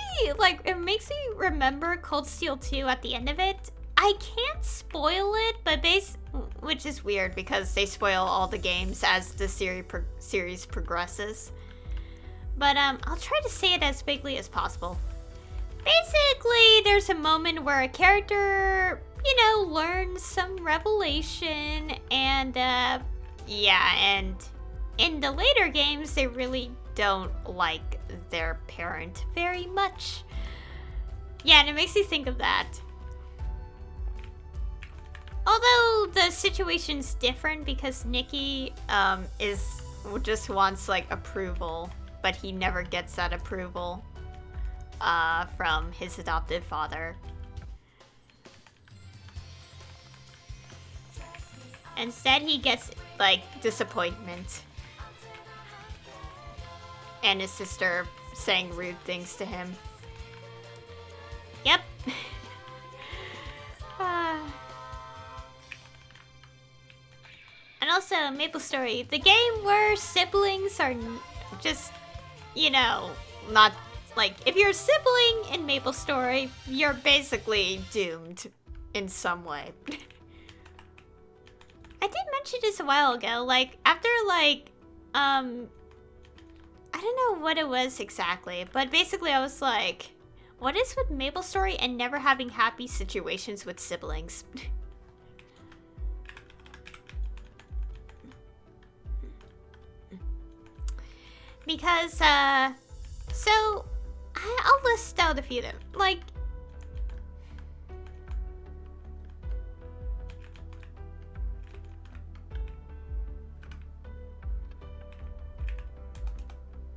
me remember Cold Steel 2 at the end of it. I can't spoil it, but which is weird because they spoil all the games as the series progresses. But I'll try to say it as vaguely as possible. Basically, there's a moment where a character, you know, learns some revelation, and yeah, and in the later games, they really don't like their parent very much. Yeah, and it makes me think of that. Although the situation's different because Nicky just wants like approval, but he never gets that approval from his adopted father. Instead, he gets like disappointment, and his sister saying rude things to him. Yep. And also, Maplestory, the game where siblings are just, you know, not, like, if you're a sibling in Maplestory, you're basically doomed in some way. I did mention this a while ago, like, after, like, I don't know what it was exactly, but basically I was like, what is with Maplestory and never having happy situations with siblings? Because, so, I'll list out a few of them. Like,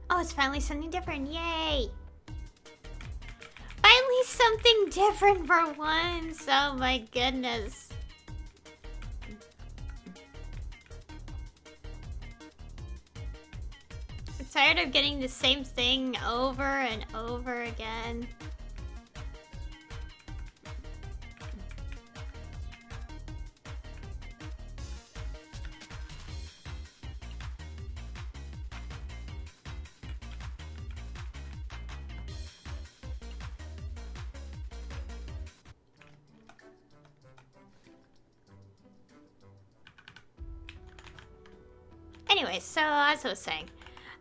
oh, it's finally something different. Yay! Finally something different for once. Oh my goodness. I'm tired of getting the same thing over and over again. Anyway, so as I was saying,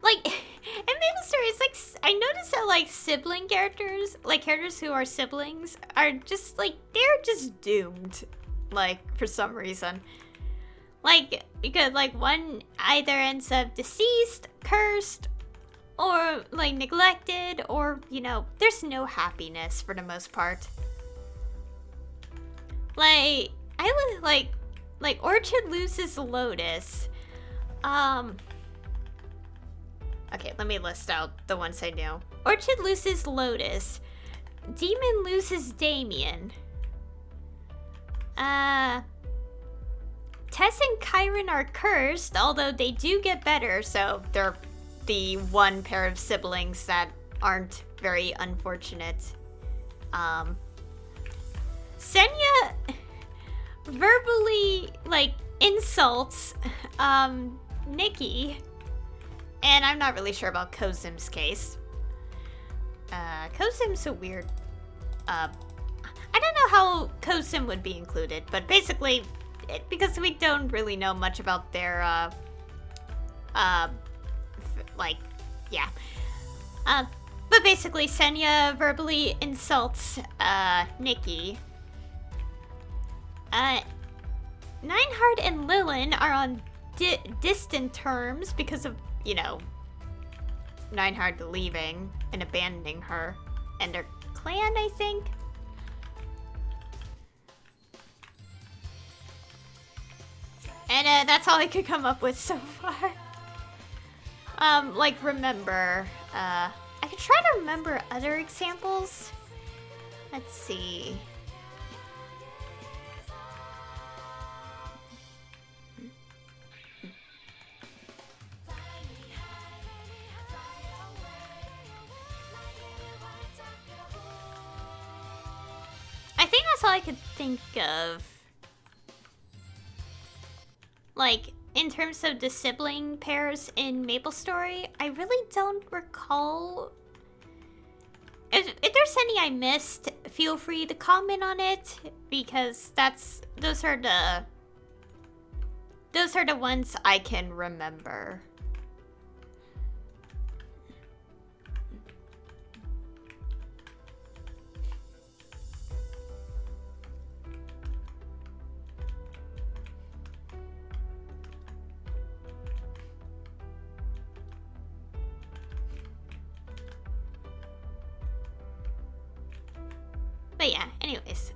like, in Maplestory, it's like, I noticed that, like, sibling characters, like, characters who are siblings, are just, like, they're just doomed, like, for some reason. Like, because, like, one either ends up deceased, cursed, or, like, neglected, or, you know, there's no happiness for the most part. Like, I would, like, Orchid loses Lotus. Okay, let me list out the ones I know. Orchid loses Lotus. Demon loses Damien. Tess and Kyron are cursed, although they do get better, so they're the one pair of siblings that aren't very unfortunate. Senya verbally, like, insults, Nicky, and I'm not really sure about Kozim's case. Kozim's a weird, I don't know how Kozim would be included, but basically, because we don't really know much about their, like, yeah. But basically, Senya verbally insults, Nicky. Nineheart and Lilin are on distant terms because of, you know, Nineheart leaving and abandoning her and their clan, I think. And that's all I could come up with so far. Like, remember, I could try to remember other examples. Let's see. I think that's all I could think of. Like, in terms of the sibling pairs in Maplestory, I really don't recall. If there's any I missed, feel free to comment on it, because those are the ones I can remember. But yeah, anyways,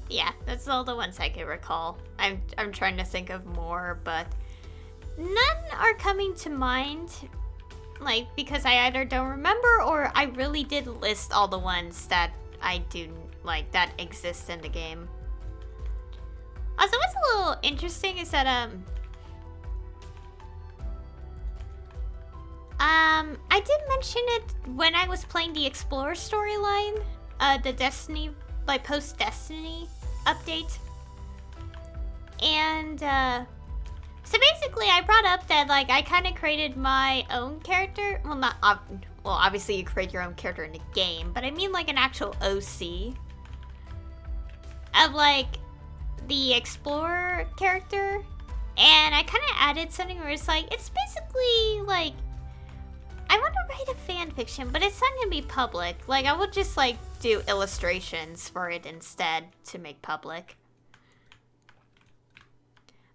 yeah, that's all the ones I can recall. I'm trying to think of more, but none are coming to mind, like, because I either don't remember or I really did list all the ones that I do, like, that exist in the game. Also, what's a little interesting is that, I did mention it when I was playing the Explorer storyline, the Destiny, like, post-Destiny update. And, so basically I brought up that, like, I kind of created my own character. Well, not, well, obviously you create your own character in the game, but I mean, like, an actual OC of, like, the Explorer character. And I kind of added something where it's like, it's basically, like, I want to write a fan fiction, but it's not gonna be public. Like, I would just, like, do illustrations for it instead to make public.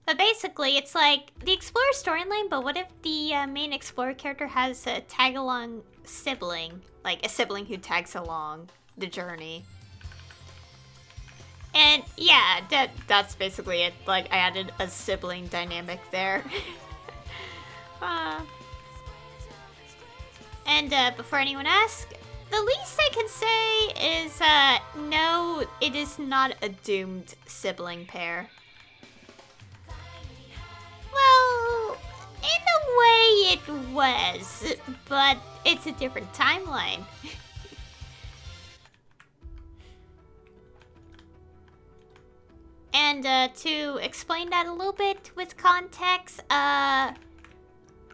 But basically, it's like the Explorer storyline, but what if the main Explorer character has a tag-along sibling? Like, a sibling who tags along the journey. And, yeah, that's basically it. Like, I added a sibling dynamic there. And before anyone asks, the least I can say is, no, it is not a doomed sibling pair. Well, in a way it was, but it's a different timeline. And to explain that a little bit with context, Global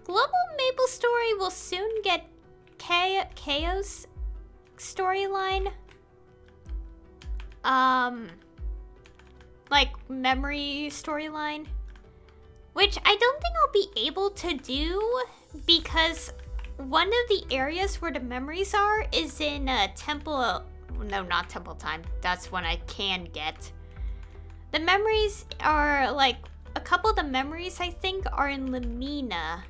Maplestory will soon get Chaos storyline. Like memory storyline. Which I don't think I'll be able to do because one of the areas where the memories are is in Temple... No, not Temple Time. That's one I can get. The memories are like... A couple of the memories, I think, are in Lamina.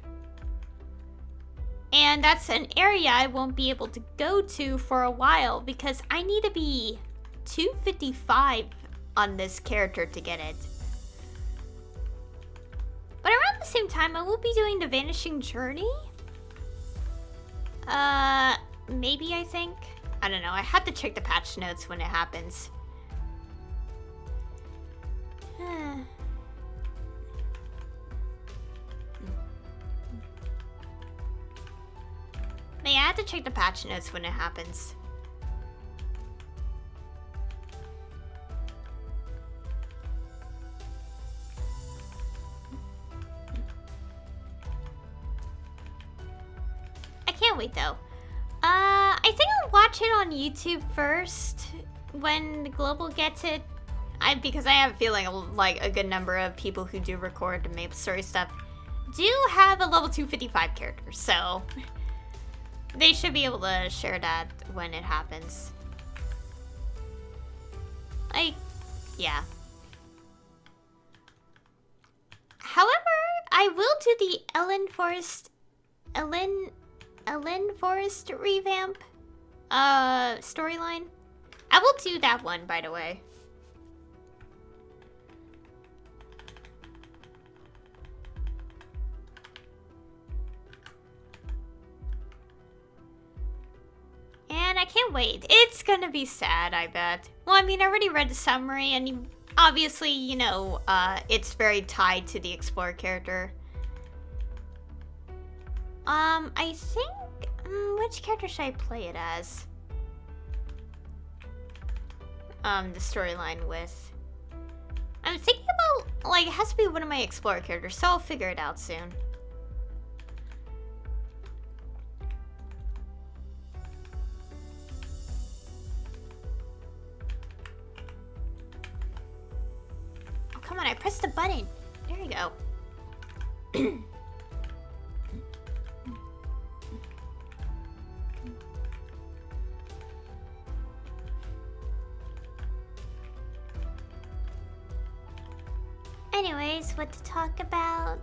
And that's an area I won't be able to go to for a while because I need to be 255 on this character to get it. But around the same time, I will be doing the Vanishing Journey. Maybe, I think. I don't know. I have to check the patch notes when it happens. But yeah, I have to check the patch notes when it happens. I can't wait though. I think I'll watch it on YouTube first when Global gets it. Because I have a feeling like a good number of people who do record the Maplestory stuff do have a level 255 character, so they should be able to share that when it happens. Like, yeah. However, I will do the Ellen Forest revamp storyline. I will do that one, by the way. And I can't wait. It's gonna be sad, I bet. Well, I mean, I already read the summary, and obviously, you know, it's very tied to the Explorer character. I think... which character should I play it as? The storyline with... I'm thinking about... Like, it has to be one of my Explorer characters, so I'll figure it out soon. Oh, come on, I pressed the button. There you go. Anyways, what to talk about?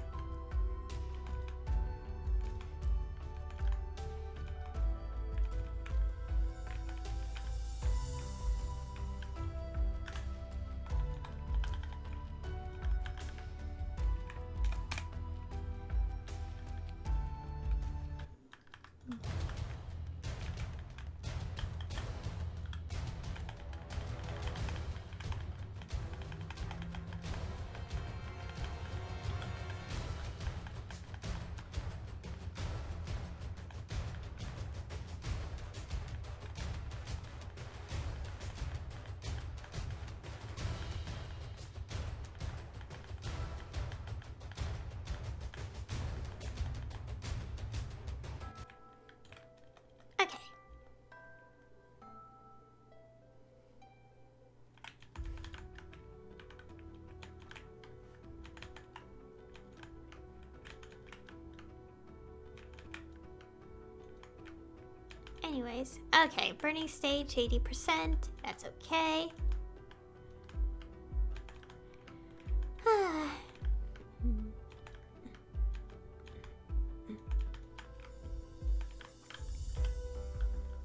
Anyways, okay, burning stage 80%. That's okay.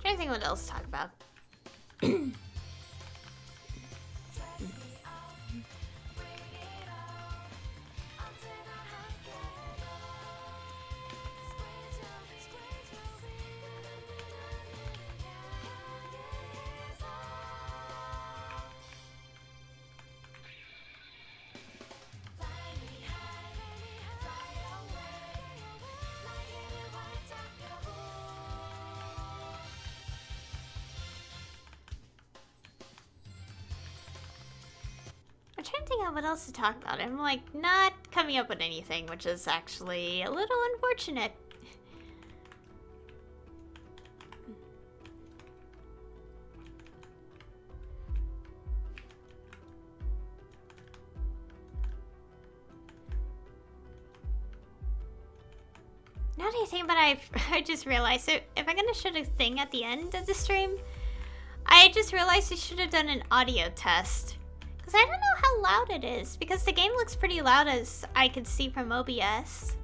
Trying to think what else to talk about. I'm trying to think of what else to talk about. I'm like not coming up with anything, which is actually a little unfortunate. Now that I think about it, I just realized if I'm gonna shoot a thing at the end of the stream, I just realized I should have done an audio test. Because I don't know how loud it is, because the game looks pretty loud as I could see from OBS.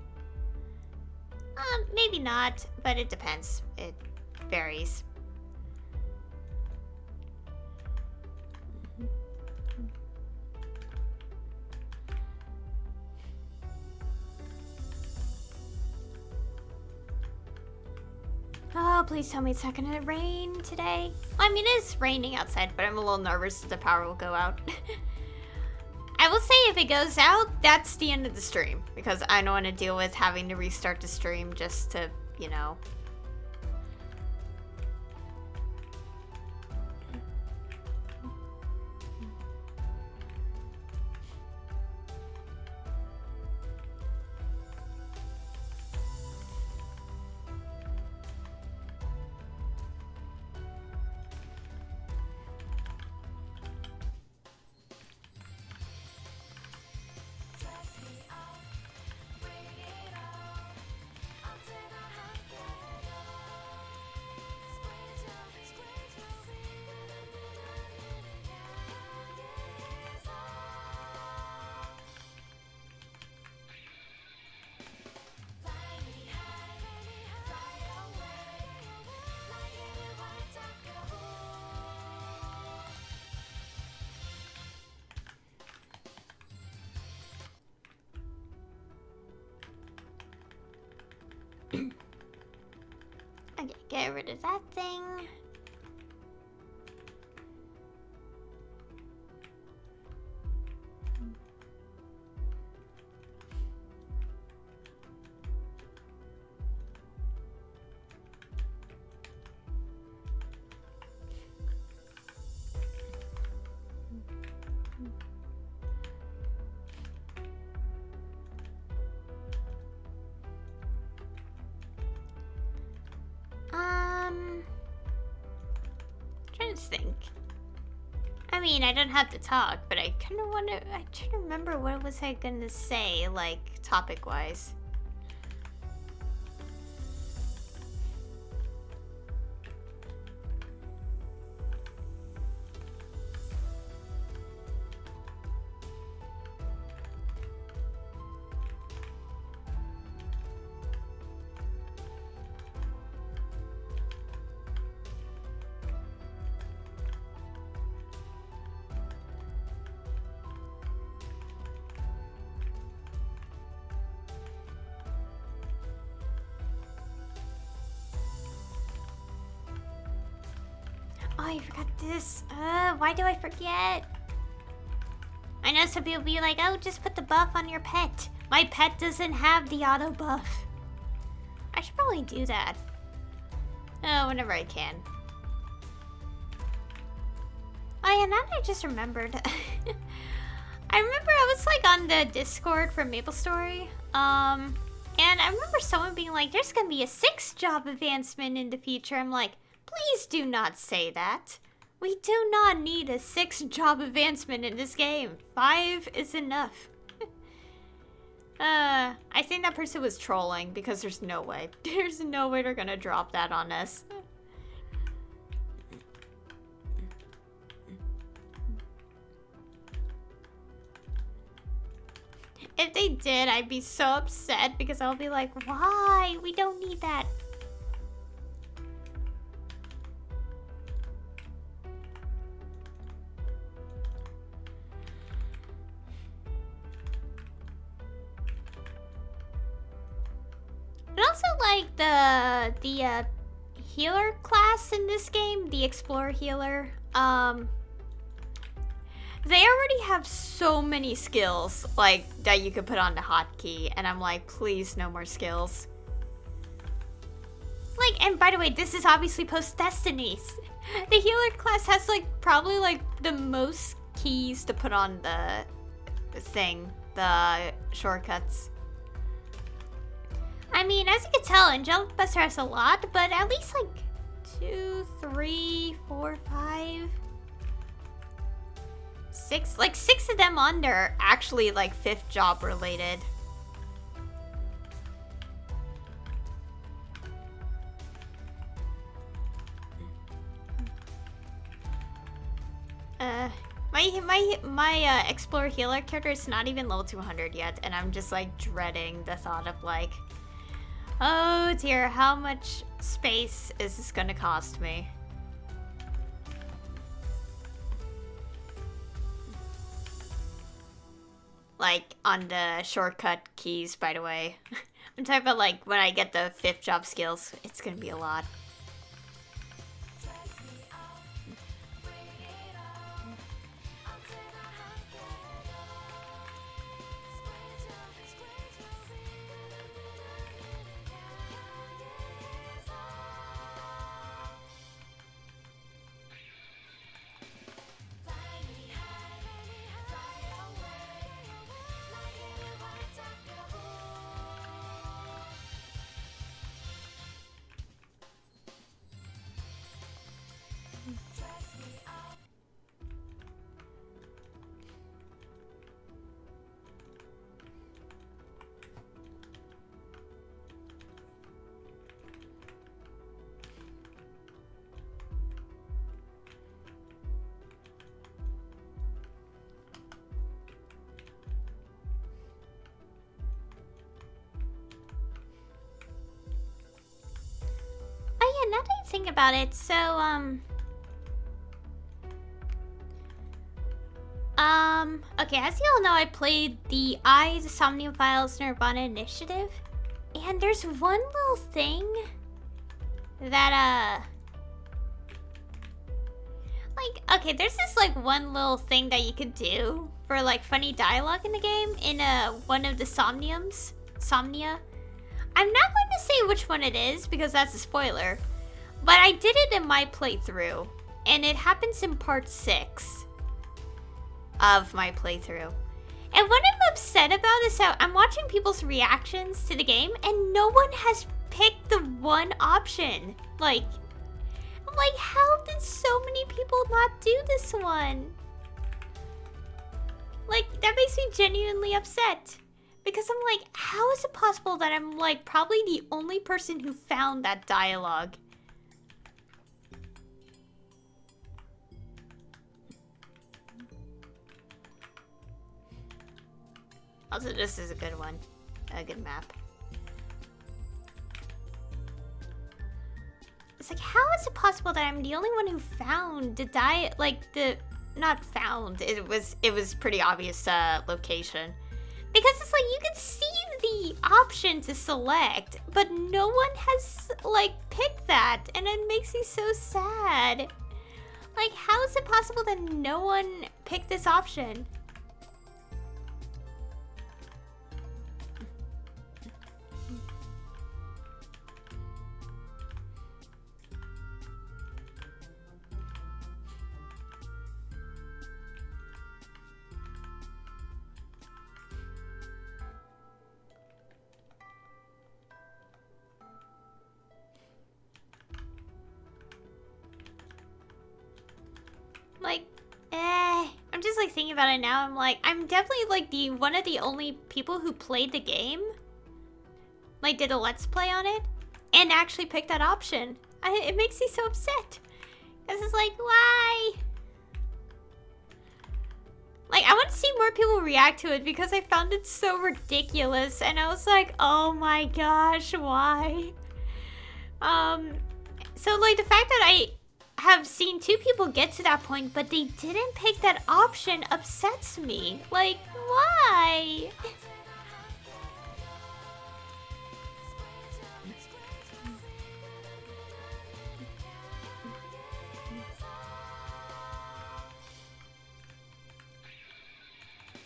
Maybe not, but it depends. It varies. Oh, please tell me it's not gonna rain today. I mean, it is raining outside, but I'm a little nervous that the power will go out. I will say if it goes out, that's the end of the stream. Because I don't want to deal with having to restart the stream just to, you know. Okay, get rid of that thing. Trying to think. I mean, I don't have to talk, but I kind of want to. I try to remember what was I gonna say, like topic-wise. Oh, I forgot this. Why do I forget? I know some people be like, oh, just put the buff on your pet. My pet doesn't have the auto buff. I should probably do that. Oh, whenever I can. Oh yeah, now that I just remembered. I remember I was like on the Discord for Maplestory. And I remember someone being like, there's gonna be a 6th job advancement in the future. I'm like, please do not say that. We do not need a 6th job advancement in this game. 5 is enough. I think that person was trolling because there's no way. There's no way they're gonna drop that on us. If they did, I'd be so upset because I'll be like, why? We don't need that. And also like the healer class in this game, the Explorer healer. They already have so many skills like that you could put on the hotkey, and I'm like, please, no more skills. Like, and by the way, this is obviously post Destinies. The healer class has like probably like the most keys to put on the thing, the shortcuts. I mean, as you can tell, Angelic Buster has a lot, but at least like 2, 3, 4, 5, 6, like 6 of them on there are actually like 5th job related. My Explorer healer character is not even level 200 yet, and I'm just like dreading the thought of like, oh dear, how much space is this gonna cost me? Like, on the shortcut keys, by the way. I'm talking about like when I get the 5th job skills, it's gonna be a lot. Now that I think about it, so, okay, as you all know, I played the the Somnium Files Nirvana Initiative, and there's one little thing that, like, okay, there's this, like, one little thing that you could do for, like, funny dialogue in the game, in, one of the Somnia. I'm not going to say which one it is, because that's a spoiler. But I did it in my playthrough, and it happens in part 6 of my playthrough. And what I'm upset about is how I'm watching people's reactions to the game, and no one has picked the one option. Like, I'm like, how did so many people not do this one? Like, that makes me genuinely upset. Because I'm like, how is it possible that I'm, like, probably the only person who found that dialogue? Also, this is a good one. A good map. It's like, how is it possible that I'm the only one who found the not found. It was pretty obvious location. Because it's like, you can see the option to select, but no one has, like, picked that. And it makes me so sad. Like, how is it possible that no one picked this option? I'm just like thinking about it now. I'm like, I'm definitely like one of the only people who played the game, like did a let's play on it, and actually picked that option. It makes me so upset. Cause it's like, why? Like, I want to see more people react to it because I found it so ridiculous. And I was like, oh my gosh, why? So, like, the fact that I have seen 2 people get to that point, but they didn't pick that option upsets me. Like, why?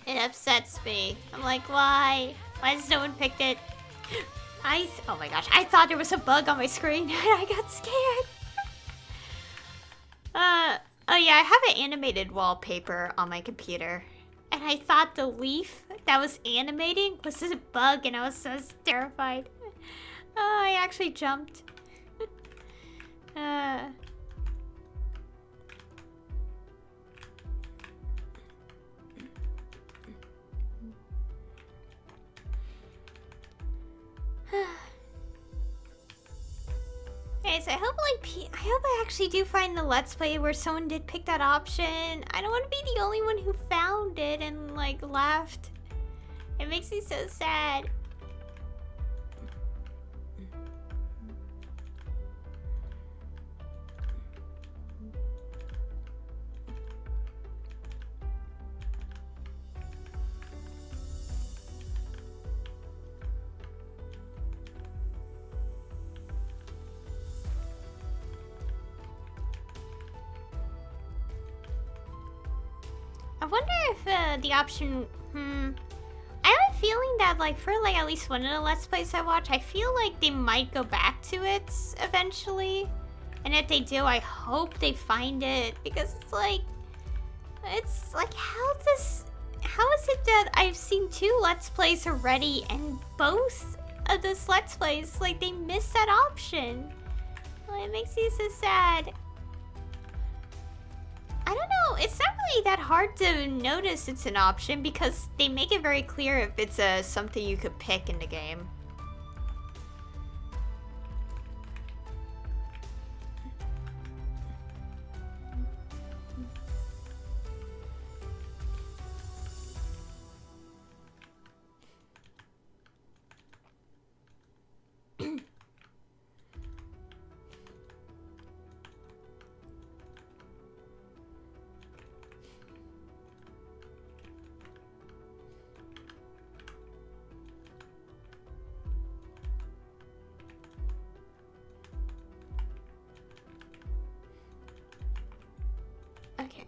It upsets me. I'm like, why? Why has no one picked it? Oh my gosh, I thought there was a bug on my screen and I got scared. Oh yeah, I have an animated wallpaper on my computer. And I thought the leaf that was animating was a bug and I was so terrified. Oh, I actually jumped. Okay, so I hope I actually do find the Let's Play where someone did pick that option. I don't want to be the only one who found it and like laughed. It makes me so sad. I wonder if the option, I have a feeling that like for like at least one of the Let's Plays I watch, I feel like they might go back to it eventually. And if they do, I hope they find it because it's like how is it that I've seen 2 Let's Plays already and both of those Let's Plays, like they missed that option. Well, it makes me so sad. I don't know, it's not really that hard to notice it's an option because they make it very clear if it's something you could pick in the game. Okay.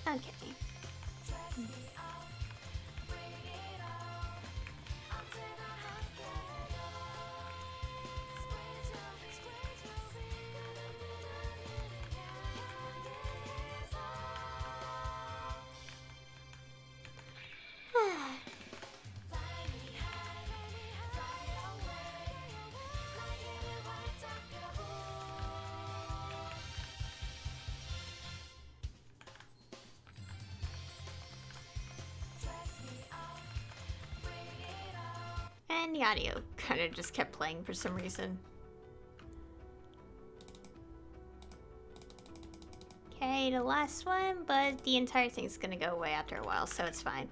Okay. And the audio kind of just kept playing for some reason. Okay, the last one, but the entire thing's gonna go away after a while, so it's fine.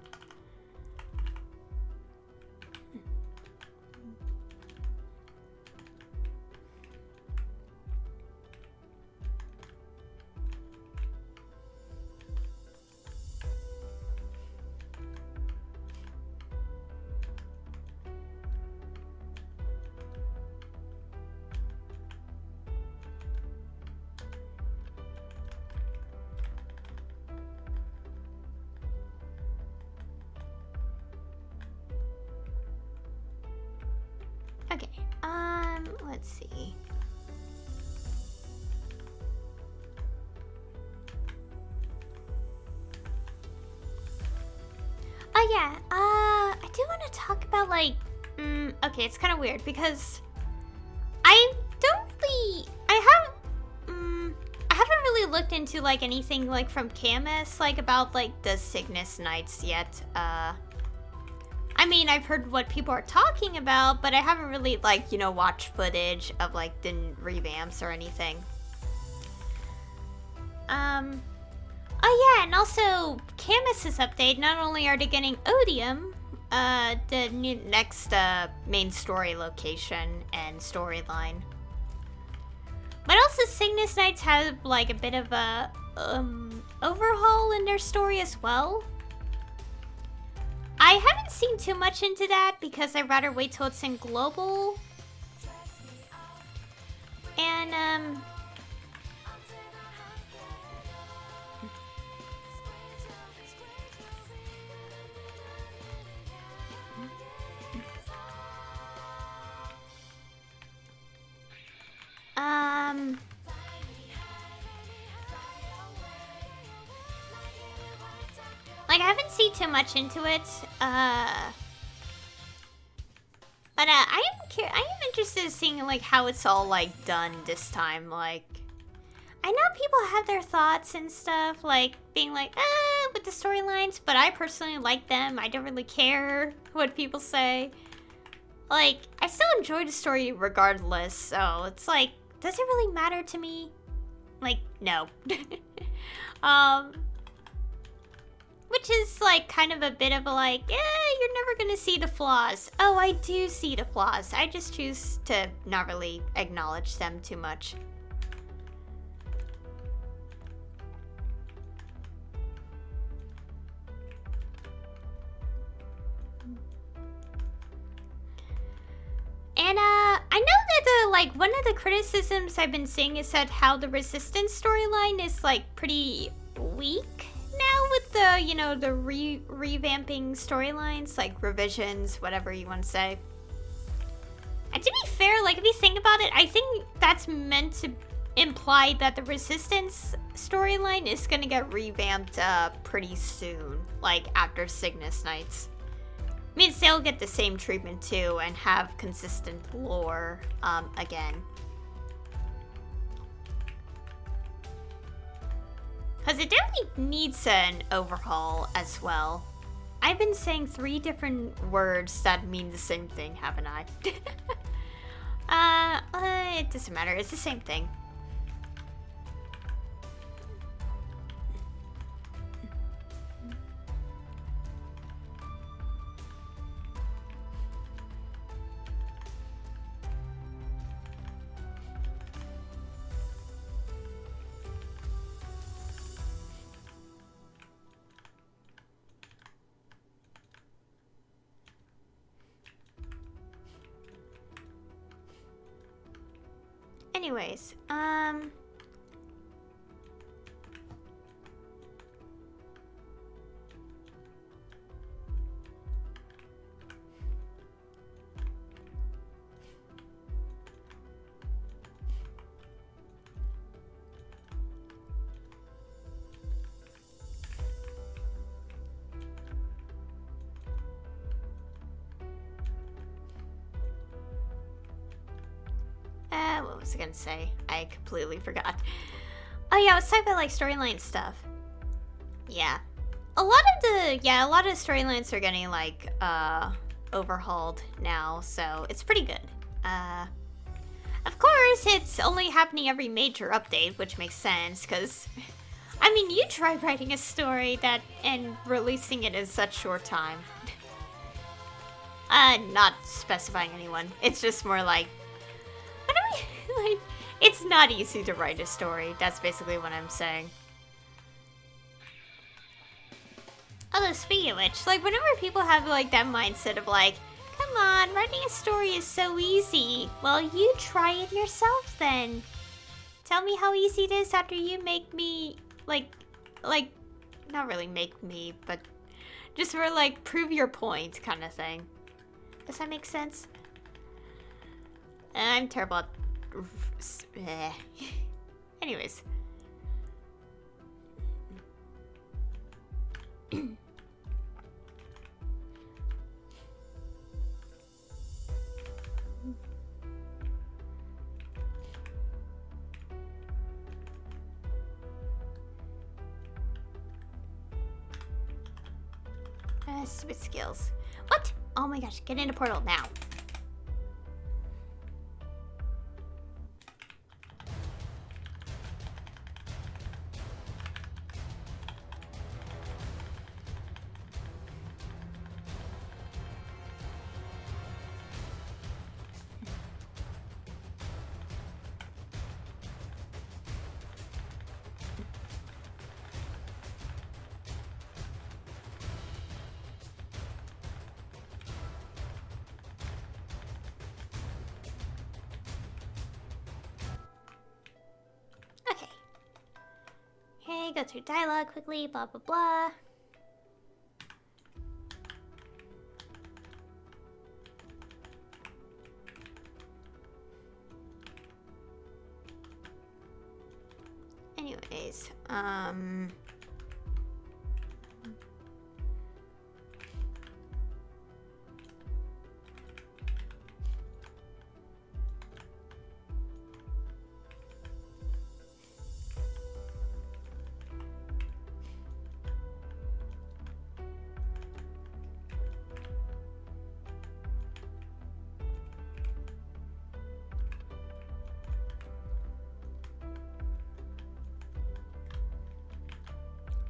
Okay, let's see. Oh yeah, I do want to talk about like, okay, it's kind of weird because I haven't really looked into like anything like from Camus, like about like the Cygnus Knights yet. I mean, I've heard what people are talking about, but I haven't really like, you know, watched footage of like the revamps or anything. Oh yeah, and also Camus's update, not only are they getting Odium, the next main story location and storyline, but also Cygnus Knights have like a bit of a overhaul in their story as well. I haven't seen too much into that because I'd rather wait till it's in global. And like I haven't seen too much into it. But I am interested in seeing like how it's all like done this time. Like, I know people have their thoughts and stuff, like being like, with the storylines, but I personally like them. I don't really care what people say. Like, I still enjoy the story regardless, so it's like, does it really matter to me? Like, no. Which is like kind of a bit of a like, you're never gonna see the flaws. Oh, I do see the flaws. I just choose to not really acknowledge them too much. And I know that like one of the criticisms I've been seeing is that how the Resistance storyline is like pretty weak now with the, you know, the revamping storylines, like revisions, whatever you want to say. And to be fair, like if you think about it, I think that's meant to imply that the Resistance storyline is gonna get revamped pretty soon, like after Cygnus Knights. Means they'll get the same treatment too and have consistent lore again. Because it definitely needs an overhaul as well. I've been saying 3 different words that mean the same thing, haven't I? It doesn't matter, it's the same thing. Anyways, what was I gonna say? I completely forgot. Oh yeah, I was talking about like storyline stuff. Yeah. A lot of the storylines are getting like overhauled now, so it's pretty good. Of course, it's only happening every major update, which makes sense, because I mean, you try writing a story that and releasing it in such short time. Not specifying anyone. It's just more like, what do we like? It's not easy to write a story. That's basically what I'm saying. Although, speaking of which, like, whenever people have, like, that mindset of, like, come on, writing a story is so easy. Well, you try it yourself, then. Tell me how easy it is after you make me, like, not really make me, but just for, like, prove your point kind of thing. Does that make sense? I'm terrible at... Anyways. Stupid skills. What? Oh my gosh, get into portal now. Go through dialogue quickly, blah blah blah. Anyways,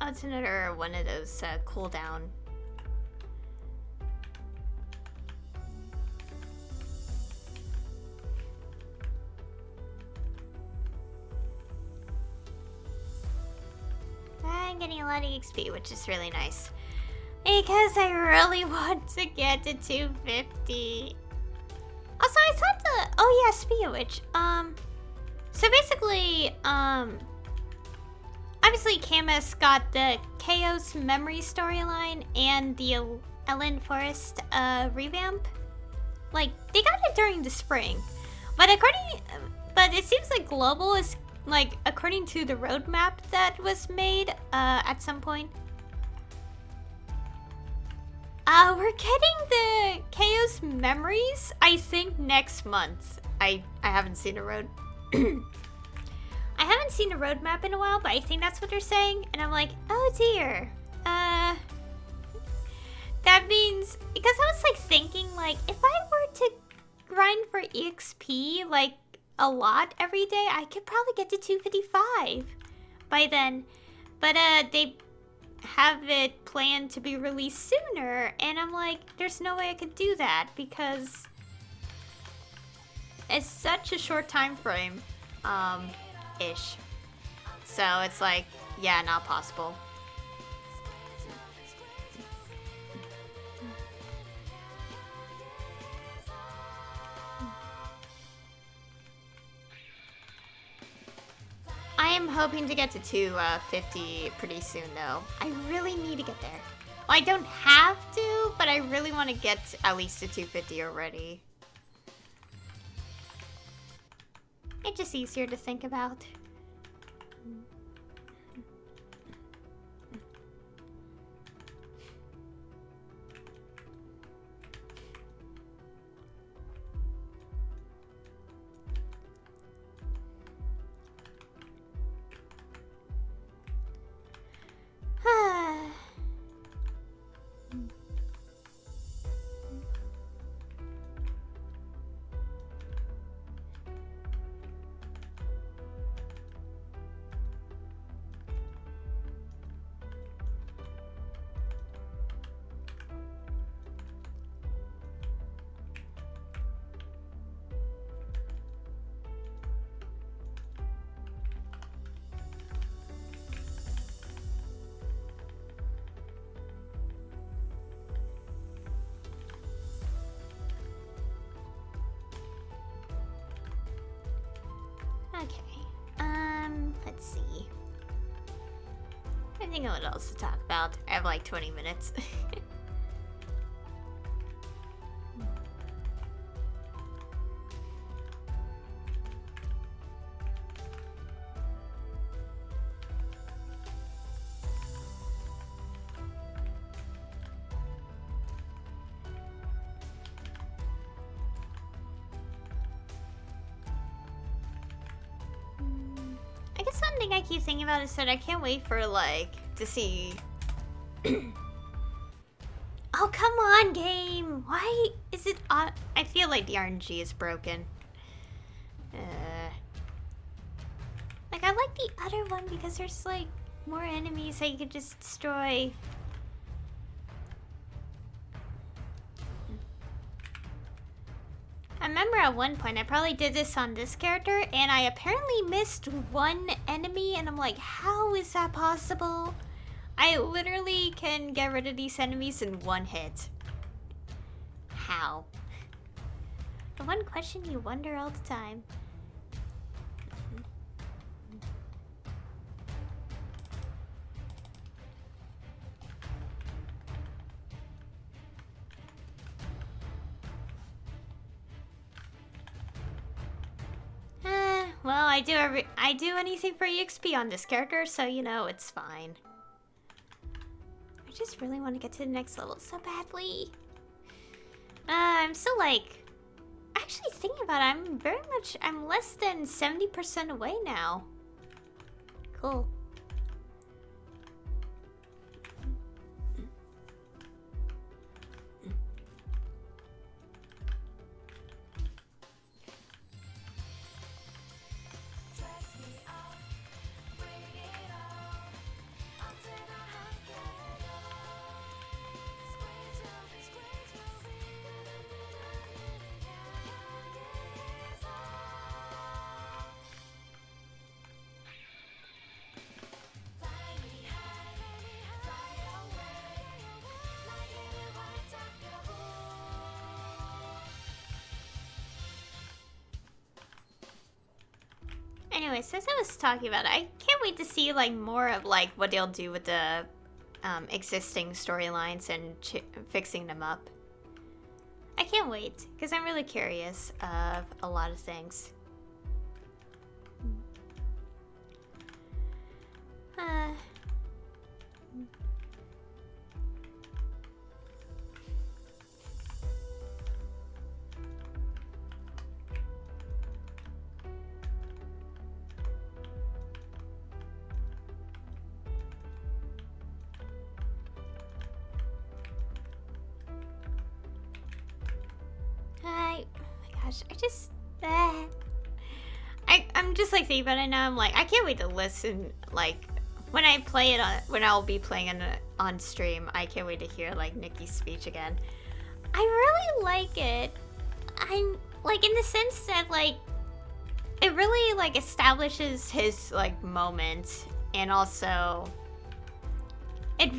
it's another one of those cooldown. I'm getting a lot of EXP, which is really nice. Because I really want to get to 250. Also, I thought oh yeah, speaking of which, so basically, obviously, Camus got the Chaos Memory storyline and the Ellen Forest revamp. Like, they got it during the spring, but it seems like Global is like according to the roadmap that was made at some point. We're getting the Chaos Memories, I think, next month. I haven't seen a I haven't seen a roadmap in a while, but I think that's what they're saying. And I'm like, oh dear. That means, because I was like thinking, like, if I were to grind for EXP, like, a lot every day, I could probably get to 255 by then. But they have it planned to be released sooner, and I'm like, there's no way I could do that because it's such a short time frame. Ish. So it's like, yeah, not possible. I am hoping to get to 250 pretty soon though. I really need to get there. Well, I don't have to, but I really want to get at least to 250 already. It's just easier to think about. Let's see. I think I know what else to talk about. I have like 20 minutes. I keep thinking about is that I can't wait for like to see Oh, come on, game. Why is it on? I feel like the RNG is broken. Like, I like the other one because there's, like, more enemies that you could just destroy. I remember at one point, I probably did this on this character, and I apparently missed one enemy, and I'm like, how is that possible? I literally can get rid of these enemies in one hit. How? The one question you wonder all the time. Well, I do anything for EXP on this character, so you know it's fine. I just really want to get to the next level so badly. I'm still like, actually thinking about it, I'm less than 70% away now. Cool. Anyways, as I was talking about, I can't wait to see like more of like what they'll do with the existing storylines and fixing them up. I can't wait because I'm really curious of a lot of things. I'm just like thinking about it now. I'm like, I can't wait to listen. Like, when I play it when I'll be playing it on stream, I can't wait to hear like Nicky's speech again. I really like it. I'm like in the sense that like it really like establishes his like moment, and also it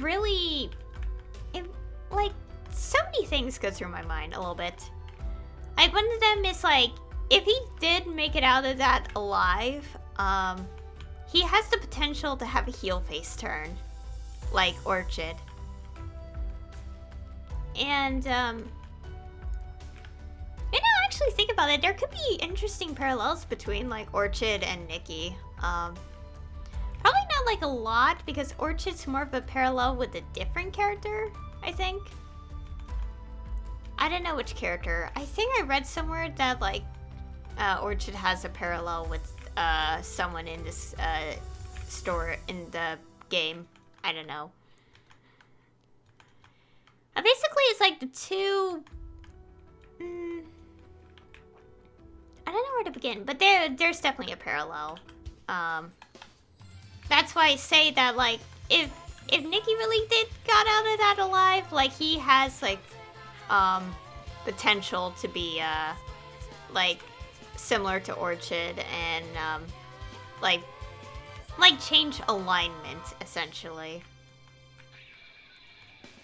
like so many things go through my mind a little bit. Like one of them is like, if he did make it out of that alive, he has the potential to have a heel face turn, like Orchid. And, actually think about it, there could be interesting parallels between, like, Orchid and Nicky. Probably not, like, a lot, because Orchid's more of a parallel with a different character, I think. I don't know which character. I think I read somewhere that, like, Orchid has a parallel with someone in this store in the game. I don't know. Basically, it's like the two. I don't know where to begin, but there's definitely a parallel. That's why I say that like if Nicky really did got out of that alive, like he has like potential to be like similar to Orchid and like change alignment essentially.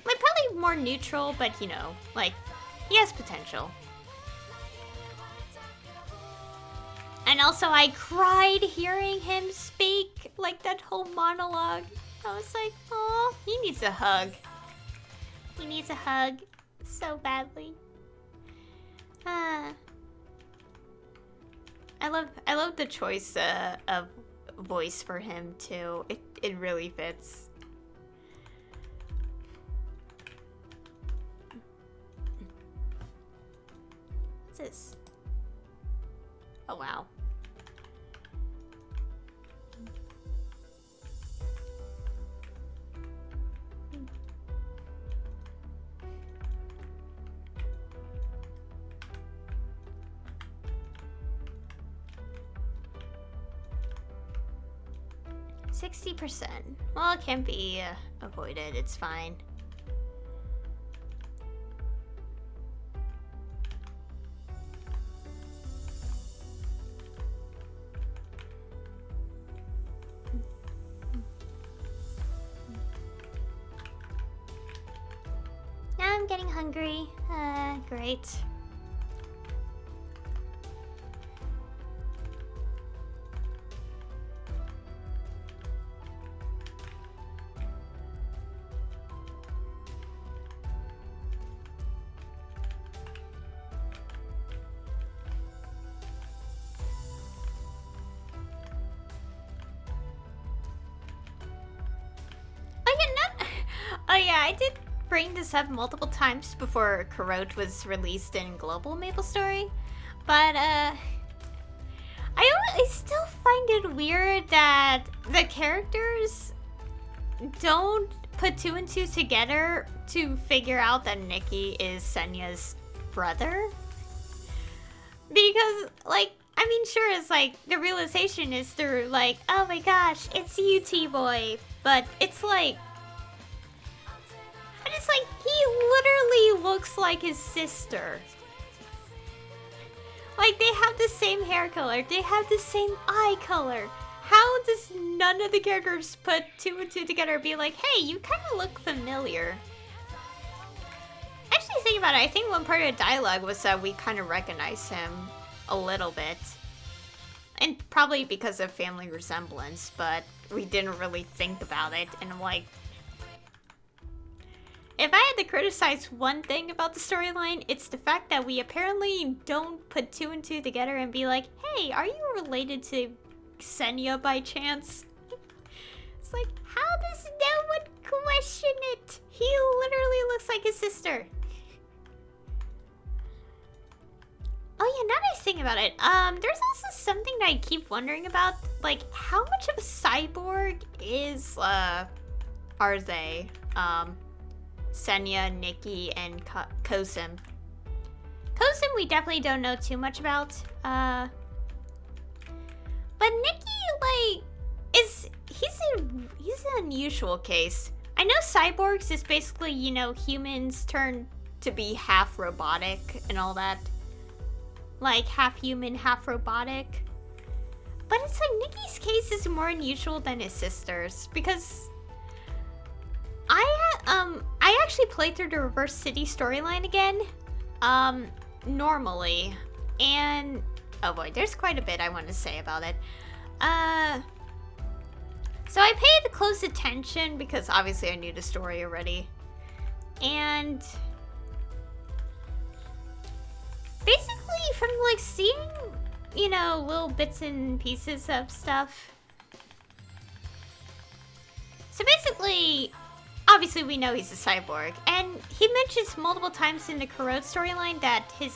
Like probably more neutral, but you know, like he has potential. And also I cried hearing him speak, like that whole monologue. I was like, oh, he needs a hug. He needs a hug so badly. I love the choice of voice for him too. It really fits. What's this? Oh wow. 60%. Well, it can be avoided. It's fine. Now I'm getting hungry. Great. Oh yeah, I did bring this up multiple times before Karote was released in global Maplestory, but I still find it weird that the characters don't put two and two together to figure out that Nicky is Senya's brother. Because, like, I mean, sure, it's like, the realization is through, like, oh my gosh, it's you, T-Boy, but it's like, he literally looks like his sister. Like, they have the same hair color, they have the same eye color. How does none of the characters put two and two together and be like, hey, you kind of look familiar? Actually, think about it, I think one part of the dialogue was that we kind of recognize him a little bit. And probably because of family resemblance, but we didn't really think about it, and I'm like, if I had to criticize one thing about the storyline, it's the fact that we apparently don't put two and two together and be like, hey, are you related to Senya by chance? It's like, how does no one question it? He literally looks like his sister. Oh yeah, now that I think about it, there's also something that I keep wondering about, like, how much of a cyborg is, are they? Senya, Nicky, and Kosim. Kosim we definitely don't know too much about, but Nicky, like, he's an unusual case. I know cyborgs is basically, you know, humans turn to be half robotic and all that. Like, half human, half robotic. But it's like Nicky's case is more unusual than his sister's, because I actually played through the Reverse City storyline again, normally, and oh boy, there's quite a bit I want to say about it. So I paid close attention because obviously I knew the story already, and basically from like seeing, you know, little bits and pieces of stuff. So basically, obviously we know he's a cyborg, and he mentions multiple times in the Karote storyline that his,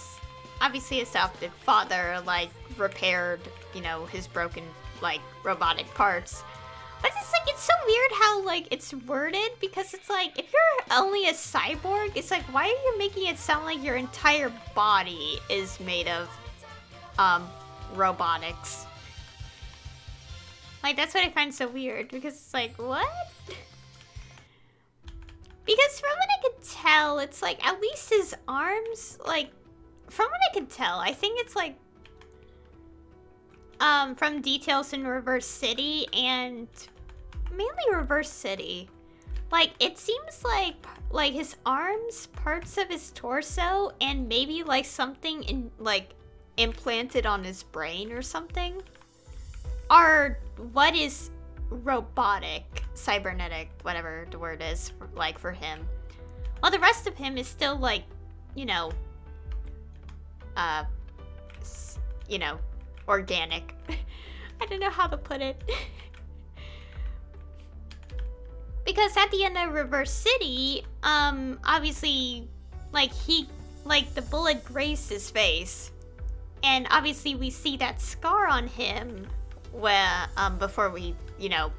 obviously adopted father, like, repaired, you know, his broken, like, robotic parts. But it's like, it's so weird how, like, it's worded, because it's like, if you're only a cyborg, it's like, why are you making it sound like your entire body is made of, robotics? Like, that's what I find so weird, because it's like, what? Because from what I could tell, it's like, at least his arms, like, from what I could tell, I think it's like, from details in Reverse City, and mainly Reverse City, like, it seems like his arms, parts of his torso, and maybe, like, something in, like, implanted on his brain or something, are what is robotic, cybernetic, whatever the word is, like, for him. While the rest of him is still, like, you know, organic. I don't know how to put it. Because at the end of Reverse City, obviously, like, the bullet grazed his face. And obviously we see that scar on him where, before we, you know,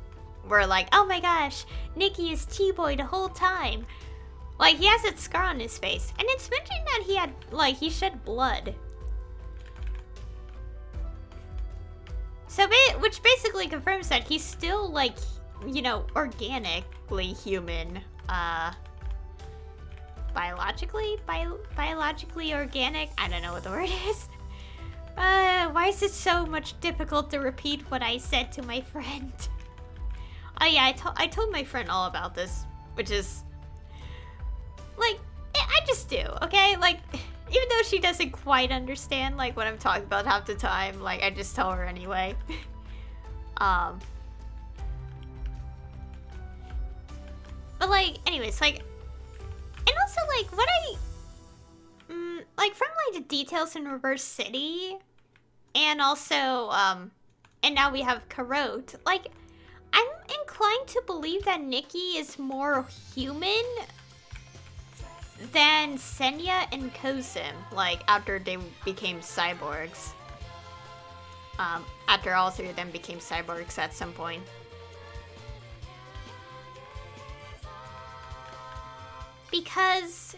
we're like, oh my gosh, Nicky is T-Boy the whole time. Like, he has that scar on his face. And it's mentioned that he had, like, he shed blood. So, which basically confirms that he's still, like, you know, organically human. Biologically organic? I don't know what the word is. Why is it so much difficult to repeat what I said to my friend? Oh yeah, I told my friend all about this, which is, like, I just do, okay? Like, even though she doesn't quite understand, like, what I'm talking about half the time, like, I just tell her anyway. But, like, anyways, like, and also, like, what like, from, like, the details in Reverse City, and also, and now we have Karote, like, I'm inclined to believe that Nicky is more human than Senya and Kozim, like, after they became cyborgs. After all three of them became cyborgs at some point. Because...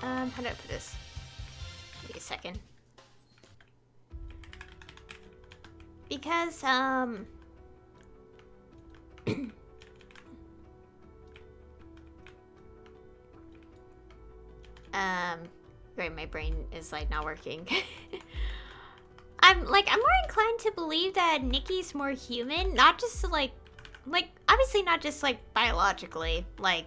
how do I put this? Wait a second. Because, Great, my brain is, like, not working. I'm more inclined to believe that Nicky's more human, not just, like, obviously not just, like, biologically, like,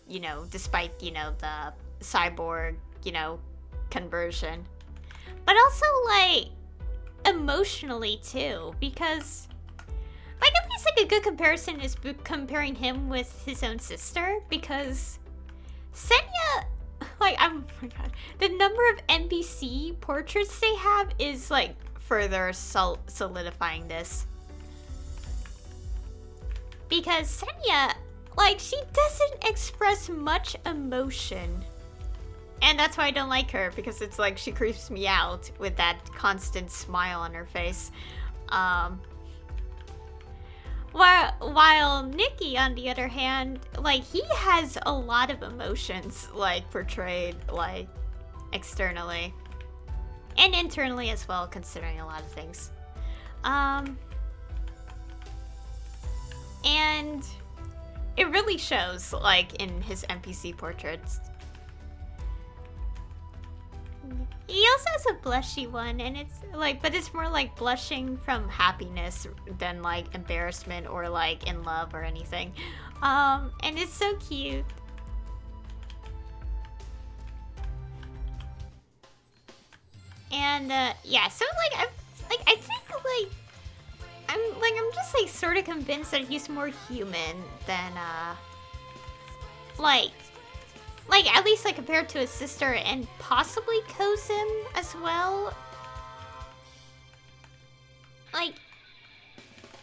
you know, despite, you know, the cyborg, you know, conversion. But also, like, emotionally, too, because, like, at least, like, a good comparison is comparing him with his own sister, because Senya, like, oh my god, the number of NPC portraits they have is, like, further solidifying this. Because Senya, like, she doesn't express much emotion. And that's why I don't like her, because it's like she creeps me out with that constant smile on her face. While Nicky, on the other hand, like, he has a lot of emotions, like, portrayed, like, externally. And internally as well, considering a lot of things. And it really shows, like, in his NPC portraits. He also has a blushy one, and it's, like, but it's more like blushing from happiness than, like, embarrassment or, like, in love or anything. And it's so cute. And, yeah, so, like, I think, like, I'm just, like, sort of convinced that he's more human than, like, at least, like, compared to his sister and possibly Kozim as well. Like,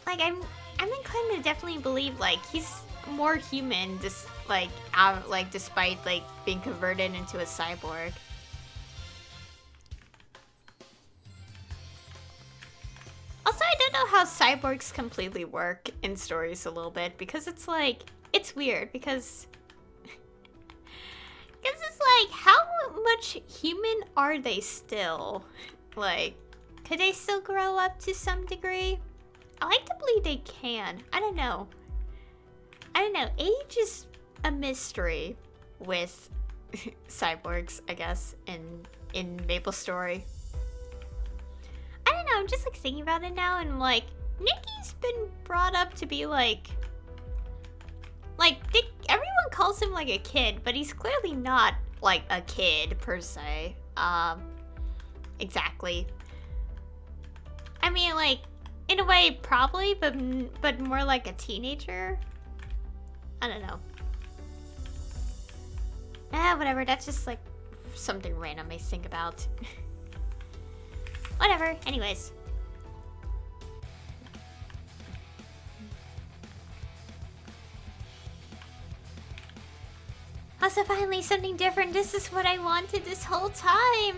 I'm inclined to definitely believe, like, he's more human, just, like, despite, like, being converted into a cyborg. Also, I don't know how cyborgs completely work in stories a little bit, because it's, like, it's weird, because it's like, how much human are they still? Like, could they still grow up to some degree? I like to believe they can. I don't know. Age is a mystery with cyborgs, I guess, in Maplestory. I don't know, I'm just, like, thinking about it now, and, like, Nicky's been brought up to be, like, everyone calls him, like, a kid, but he's clearly not, like, a kid, per se. Exactly. I mean, like, in a way, probably, but more like a teenager? I don't know. Whatever, that's just, like, something random I think about. Whatever, anyways. Also, finally, something different. This is what I wanted this whole time.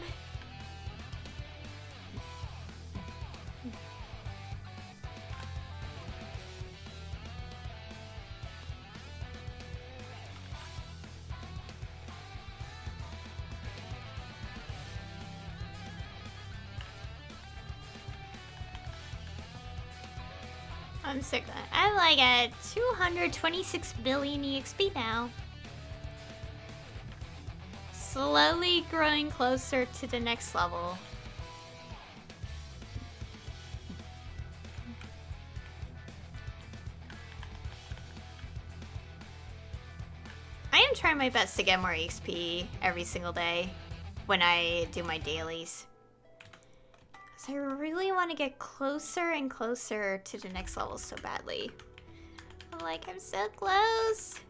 I'm sick. I'm like at 226 billion EXP now. Slowly growing closer to the next level. I am trying my best to get more EXP every single day when I do my dailies. So I really want to get closer and closer to the next level so badly. I'm so close.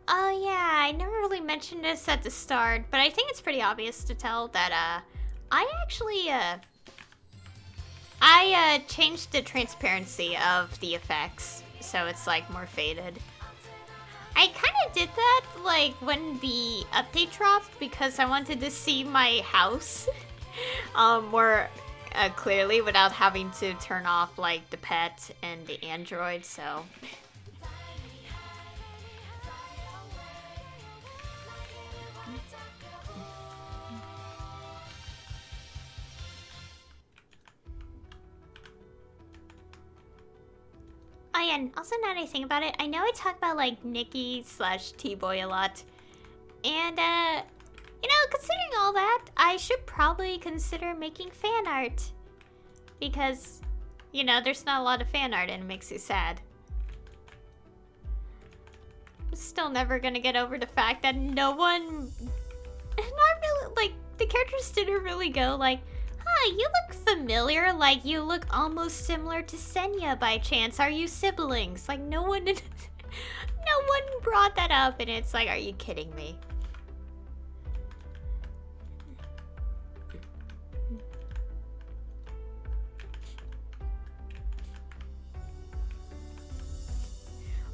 Oh yeah, I never really mentioned this at the start, but I think it's pretty obvious to tell that I actually changed the transparency of the effects so it's like more faded. I kind of did that like when the update dropped because I wanted to see my house more clearly without having to turn off like the pet and the android, so oh yeah, and also now that I think about it, I know I talk about like Nicky / T-Boy a lot. And you know, considering all that, I should probably consider making fan art. Because, you know, there's not a lot of fan art and it makes you sad. I'm still never gonna get over the fact that no one, not really, like, the characters didn't really go like, huh, you look familiar, like you look almost similar to Senya by chance. Are you siblings? Like no one no one brought that up and it's like, are you kidding me?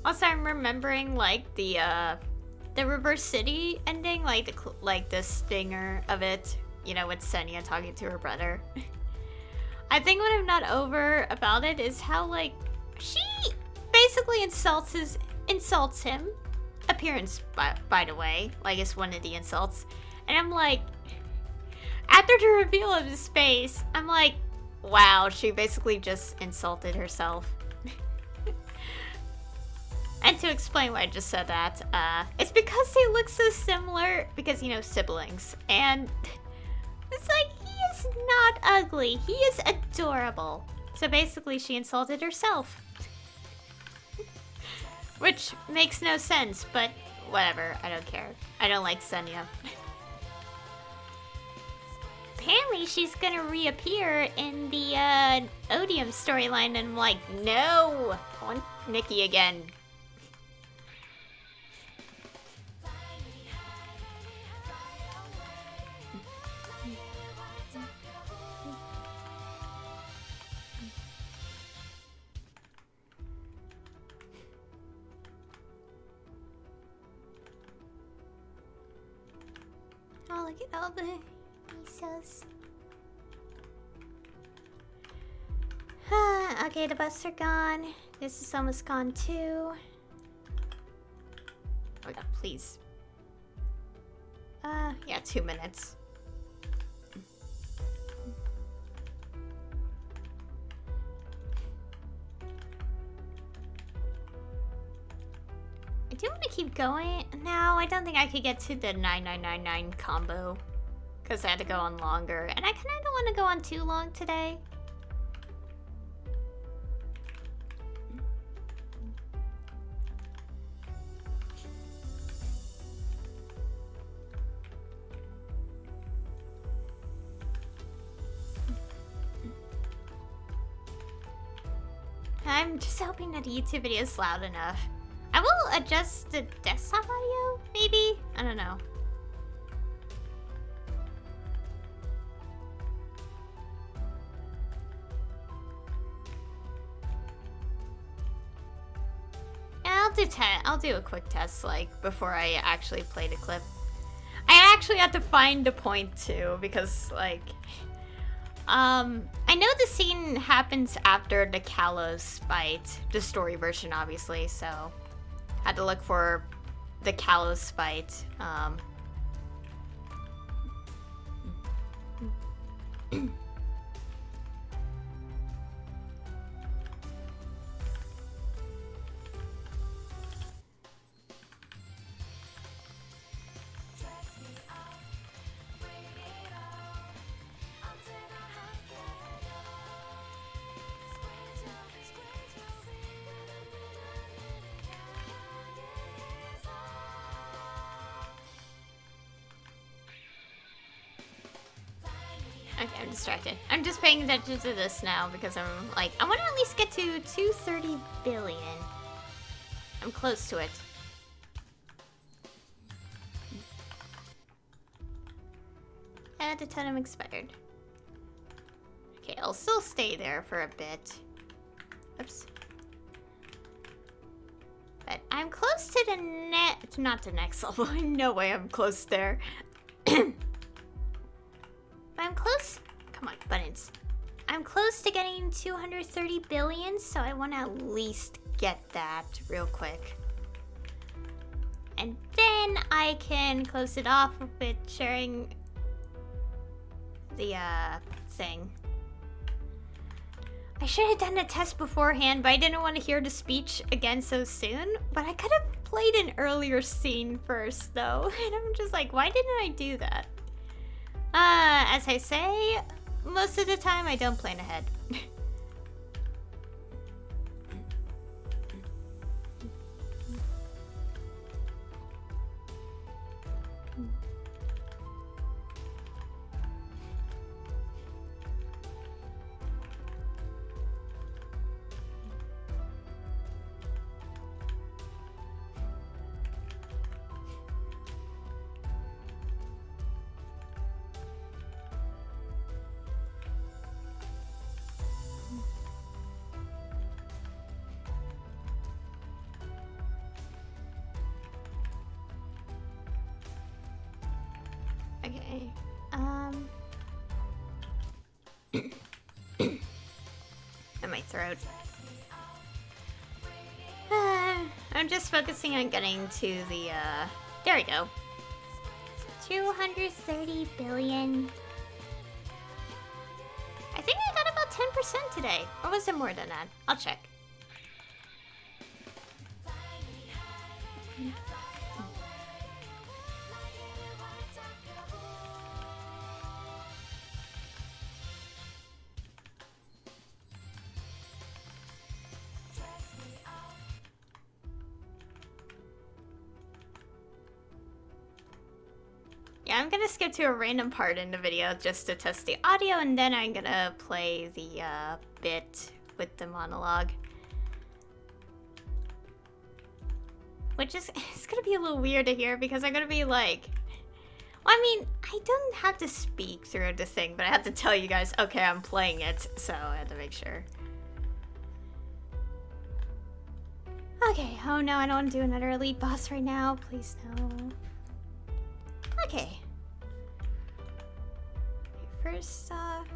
Also, I'm remembering like the Reverse City ending, like the stinger of it, you know, with Senya talking to her brother. I think what I'm not over about it is how like she basically insults him. Appearance, by the way, like it's one of the insults, and I'm like, after the reveal of his face, I'm like, wow, she basically just insulted herself. And to explain why I just said that, it's because they look so similar, because, you know, siblings. And it's like, he is not ugly. He is adorable. So basically, she insulted herself. Which makes no sense, but whatever. I don't care. I don't like Senya. Apparently, she's gonna reappear in the Odium storyline, and I'm like, no! I want Nicky again. Oh, look at all the Misos. Okay, the busts are gone. This is almost gone too. Oh my god, please. Yeah, 2 minutes. I do want to keep going. No, I don't think I could get to the 9999 combo. Because I had to go on longer. And I kind of don't want to go on too long today. I'm just hoping that the YouTube video is loud enough. I will adjust the desktop audio, maybe? I don't know. Yeah, I'll do a quick test, like, before I actually play the clip. I actually have to find the point, too, because, like... I know the scene happens after the Kalos fight, the story version, obviously, so... Had to look for the Kalos fight, Okay, I'm distracted. I'm just paying attention to this now because I'm like, I want to at least get to 230 billion. I'm close to it. And the totem expired. Okay, I'll still stay there for a bit. Oops. But I'm close to the not the next level. No way I'm close there. I'm close. Come on, buttons. I'm close to getting 230 billion, so I want to at least get that real quick. And then I can close it off with sharing the thing. I should have done a test beforehand, but I didn't want to hear the speech again so soon. But I could have played an earlier scene first, though. And I'm just like, why didn't I do that? As I say, most of the time I don't plan ahead. Okay, in my throat. I'm just focusing on getting to the, there we go. 230 billion. I think I got about 10% today. Or was it more than that? I'll check. Yeah, I'm gonna skip to a random part in the video just to test the audio, and then I'm gonna play the bit with the monologue. Which is, it's gonna be a little weird to hear because I'm gonna be like, well, I mean, I don't have to speak through the thing, but I have to tell you guys, okay, I'm playing it, so I had to make sure. Okay, oh no, I don't want to do another elite boss right now, please no. Okay. First off,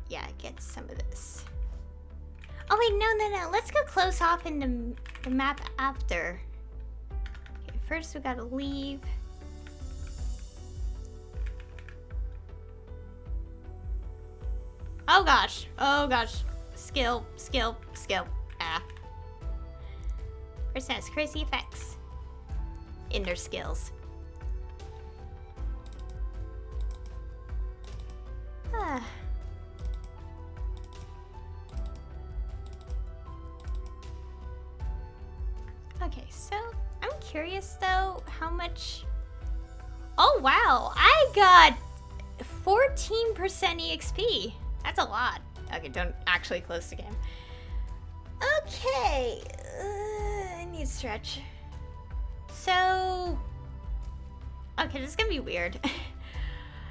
yeah, get some of this. Oh wait, no. Let's go close off in the map after. Okay, first we gotta leave. Oh gosh. Skill. Ah. Person has crazy effects in their skills. Okay, so I'm curious though how much. Oh wow, I got 14% EXP. That's a lot. Okay, don't actually close the game. Okay, I need to stretch. So, okay, this is gonna be weird.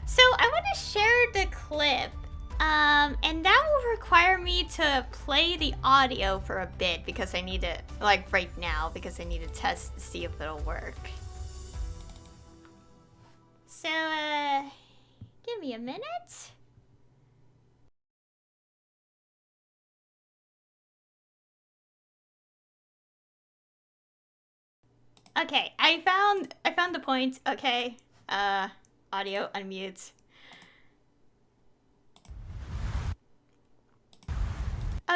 So I want to share the clip, and that will require me to play the audio for a bit because I need to, like right now, because I need to test to see if it'll work. So, give me a minute. Okay, I found the point. Okay, audio unmute.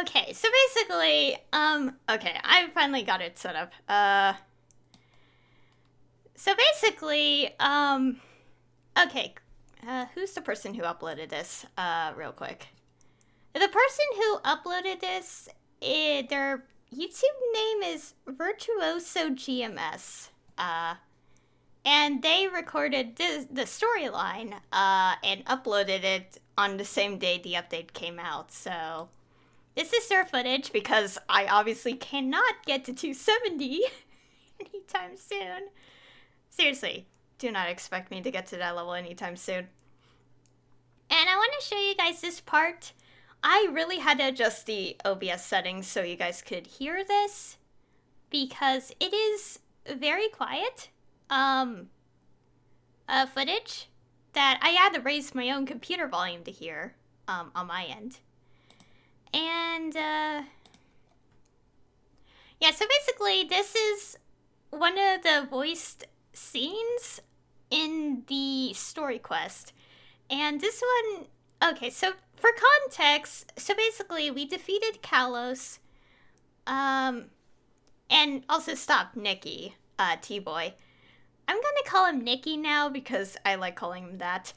Okay, so basically, okay, I finally got it set up. So basically, okay, who's the person who uploaded this? Real quick. The person who uploaded this, their YouTube name is Virtuoso GMS. And they recorded the storyline, and uploaded it on the same day the update came out, so... This is their footage, because I obviously cannot get to 270 anytime soon. Seriously, do not expect me to get to that level anytime soon. And I want to show you guys this part. I really had to adjust the OBS settings so you guys could hear this, because it is very quiet footage that I had to raise my own computer volume to hear on my end. And yeah, so basically this is one of the voiced scenes in the story quest. And this one, okay, so for context, so basically we defeated Kalos, and also stopped Nicky, T-Boy. I'm gonna call him Nicky now because I like calling him that,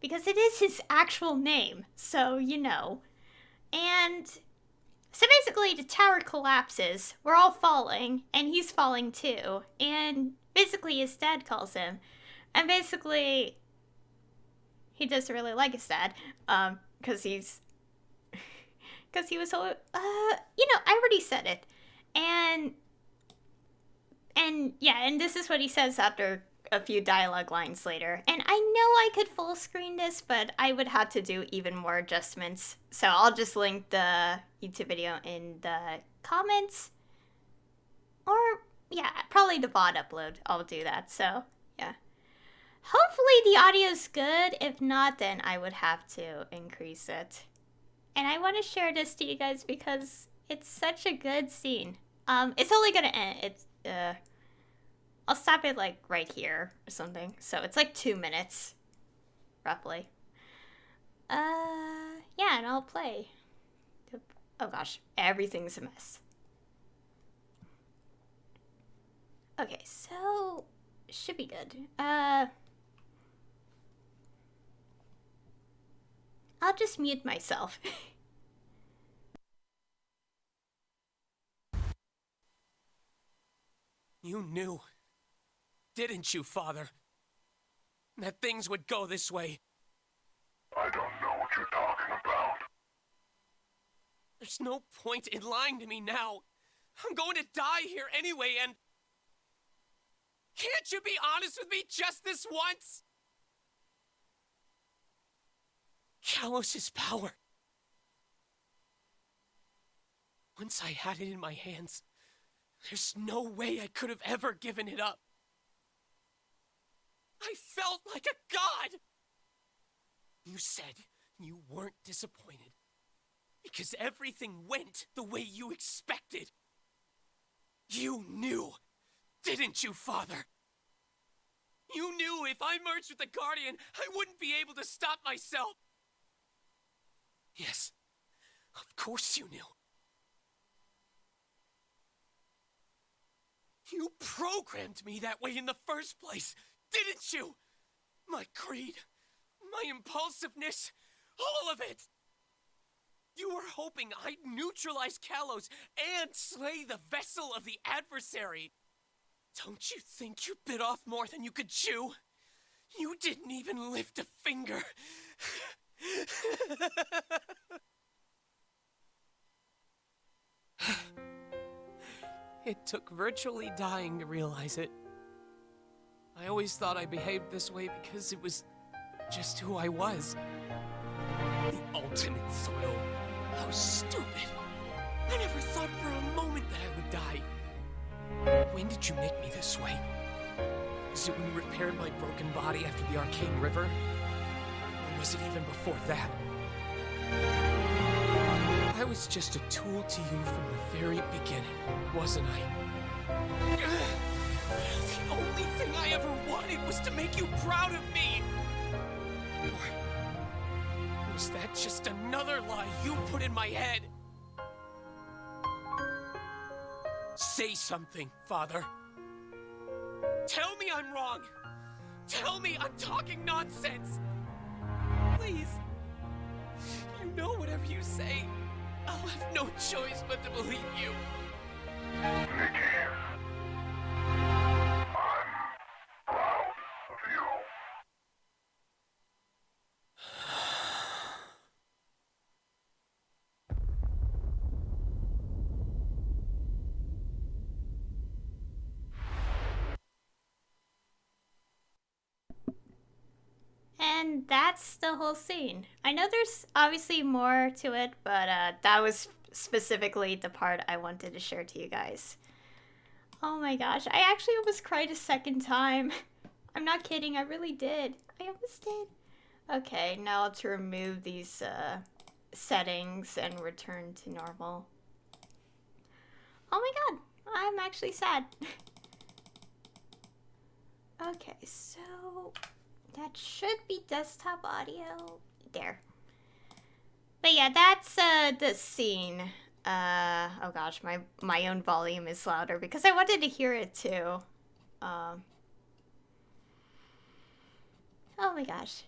because it is his actual name, so you know. And so basically the tower collapses, we're all falling, and he's falling too, and basically his dad calls him, and basically he doesn't really like his dad, because he was so, you know, I already said it, and yeah, and this is what he says after a few dialogue lines later. And I know I could full screen this, but I would have to do even more adjustments. So I'll just link the YouTube video in the comments. Or, yeah, probably the VOD upload. I'll do that, so, yeah. Hopefully the audio's good. If not, then I would have to increase it. And I want to share this to you guys because it's such a good scene. It's only gonna end, I'll stop it, like, right here or something. So it's like 2 minutes, roughly. Yeah, and I'll play. Oh gosh, everything's a mess. Okay, so, should be good. I'll just mute myself. You knew, didn't you, Father? That things would go this way. I don't know what you're talking about. There's no point in lying to me now. I'm going to die here anyway, and... Can't you be honest with me just this once? Kalos' power. Once I had it in my hands, there's no way I could have ever given it up. I felt like a god! You said you weren't disappointed because everything went the way you expected. You knew, didn't you, Father? You knew if I merged with the Guardian, I wouldn't be able to stop myself. Yes, of course you knew. You programmed me that way in the first place, didn't you? My greed, my impulsiveness, all of it. You were hoping I'd neutralize Kalos and slay the vessel of the adversary. Don't you think you bit off more than you could chew? You didn't even lift a finger. It took virtually dying to realize it. I always thought I behaved this way because it was just who I was. The ultimate thrill. How stupid. I never thought for a moment that I would die. When did you make me this way? Was it when you repaired my broken body after the Arcane River? Or was it even before that? I was just a tool to you from the very beginning, wasn't I? The only thing I ever wanted was to make you proud of me! Or is that just another lie you put in my head? Say something, Father. Tell me I'm wrong. Tell me I'm talking nonsense. Please. You know whatever you say, I'll have no choice but to believe you. Nicky, I'm proud of you. And that's the whole scene. I know there's obviously more to it, but that was specifically the part I wanted to share to you guys. Oh my gosh, I actually almost cried a second time. I'm not kidding, I really did. I almost did. Okay, now let's remove these settings and return to normal. Oh my god, I'm actually sad. Okay, so that should be desktop audio. There. But yeah, that's the scene. Oh gosh, my own volume is louder because I wanted to hear it too. Oh my gosh.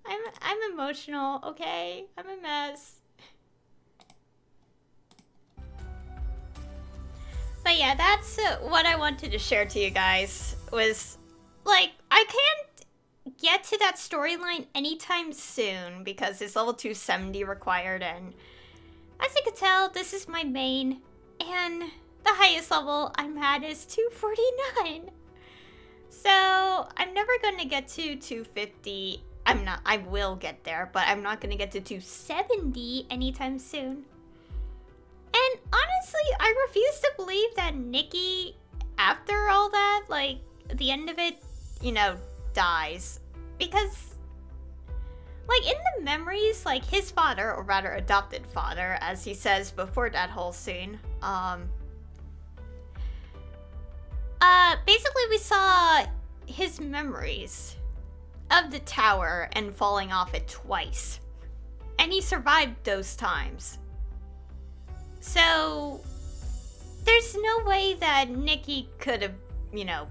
I'm emotional, okay? I'm a mess. But yeah, that's what I wanted to share to you guys. Was like, I can't get to that storyline anytime soon because it's level 270 required, and as you can tell, this is my main, and the highest level I'm at is 249. So I'm never gonna get to 250. I will get there, but I'm not gonna get to 270 anytime soon. And honestly, I refuse to believe that Nicky, after all that, like, at the end of it, you know, dies. Because, like, in the memories, like, his father, or rather adopted father, as he says before that whole scene, basically we saw his memories of the tower and falling off it twice. And he survived those times. So, there's no way that Nicky could have, you know,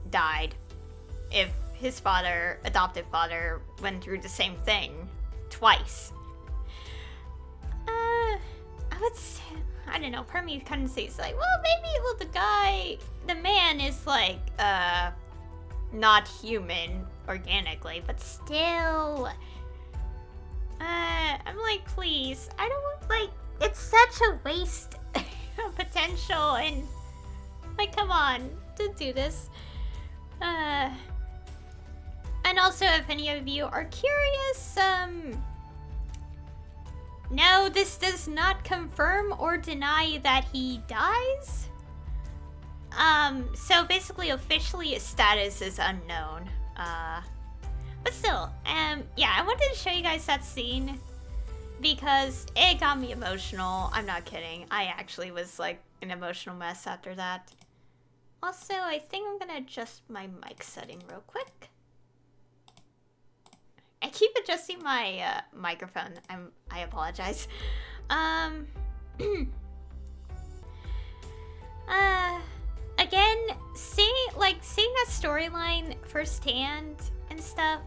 died if his father, adopted father, went through the same thing twice. I would say, I don't know, part of me kind of says like, well, maybe, the man is like, not human organically, but still, I'm like, please, I don't want, like, it's such a waste of potential, and, like, come on, don't do this. And also, if any of you are curious, no, this does not confirm or deny that he dies. So basically, officially, his status is unknown. But still, yeah, I wanted to show you guys that scene because it got me emotional. I'm not kidding. I actually was like an emotional mess after that. Also, I think I'm gonna adjust my mic setting real quick. I keep adjusting my microphone. I apologize. Again, seeing that storyline firsthand and stuff,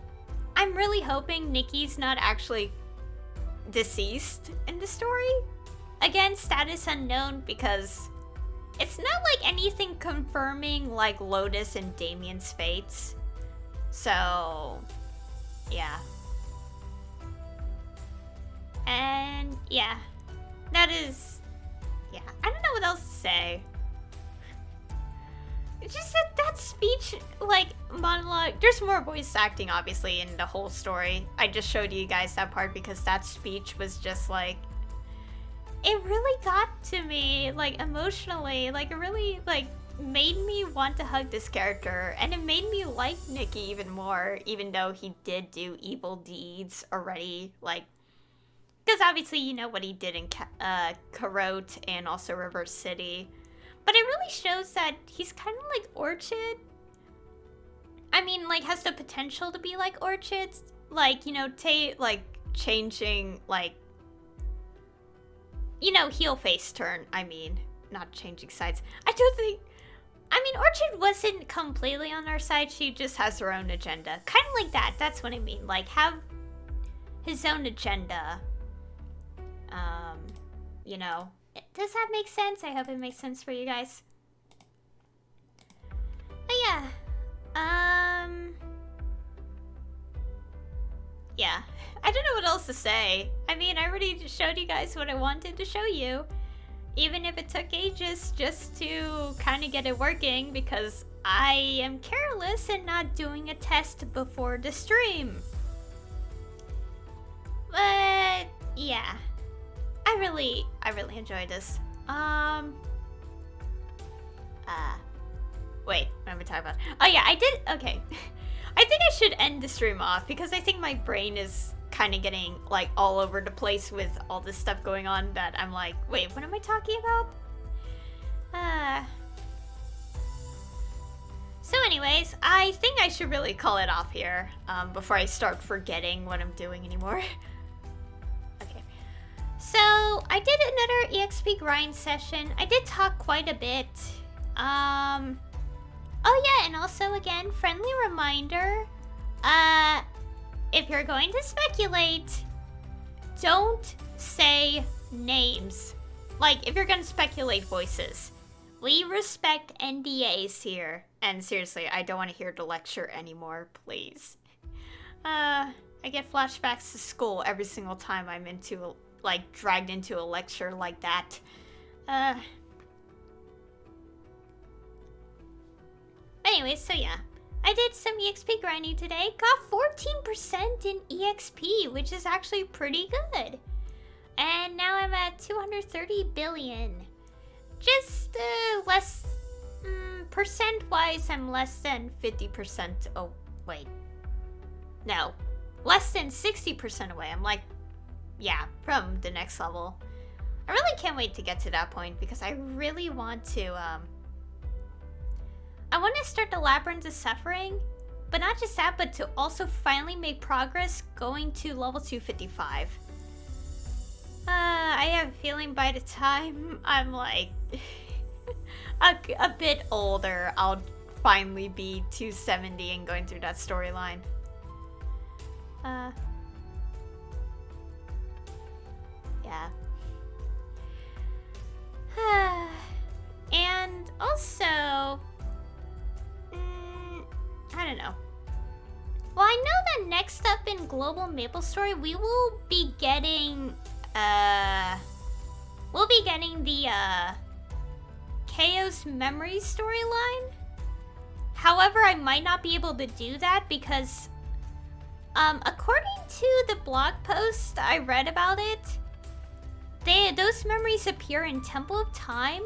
I'm really hoping Nicky's not actually deceased in the story. Again, status unknown because it's not like anything confirming like Lotus and Damien's fates. So, yeah. And yeah, that is, yeah, I don't know what else to say. It's just that speech, like, monologue, there's more voice acting, obviously, in the whole story. I just showed you guys that part because that speech was just, like, it really got to me, like, emotionally. Like, it really, like, made me want to hug this character. And it made me like Nicky even more, even though he did do evil deeds already, like, because obviously you know what he did in Karote and also River City. But it really shows that he's kind of like Orchid. I mean, like, has the potential to be like Orchid, like, you know, changing, like, you know, heel face turn, I mean, not changing sides. I don't think, I mean, Orchid wasn't completely on our side, she just has her own agenda. Kind of like that, that's what I mean, like, have his own agenda. You know, does that make sense? I hope it makes sense for you guys. But yeah, yeah, I don't know what else to say. I mean, I already showed you guys what I wanted to show you. Even if it took ages just to kind of get it working because I am careless and not doing a test before the stream. But yeah, I really enjoyed this. Wait, what am I talking about? Oh yeah, I did, okay. I think I should end the stream off because I think my brain is kind of getting like all over the place with all this stuff going on that I'm like, wait, what am I talking about? So anyways, I think I should really call it off here before I start forgetting what I'm doing anymore. Okay, so I did another EXP grind session. I did talk quite a bit. Oh yeah, and also again, friendly reminder, if you're going to speculate, don't say names. Like, if you're gonna speculate voices. We respect NDAs here. And seriously, I don't want to hear the lecture anymore, please. I get flashbacks to school every single time I'm dragged into a lecture like that. Anyways, so yeah. I did some EXP grinding today. Got 14% in EXP, which is actually pretty good. And now I'm at 230 billion. Just less... percent-wise, I'm less than 50%... Oh, wait. No. Less than 60% away. I'm like... Yeah, from the next level. I really can't wait to get to that point because I really want to, I want to start the Labyrinth of Suffering, but not just that, but to also finally make progress going to level 255. I have a feeling by the time I'm like a bit older, I'll finally be 270 and going through that storyline. Yeah. And also... I don't know. Well, I know that next up in Global Maplestory, we will be getting, the, Chaos Memory storyline. However, I might not be able to do that because, according to the blog post I read about it, those memories appear in Temple of Time,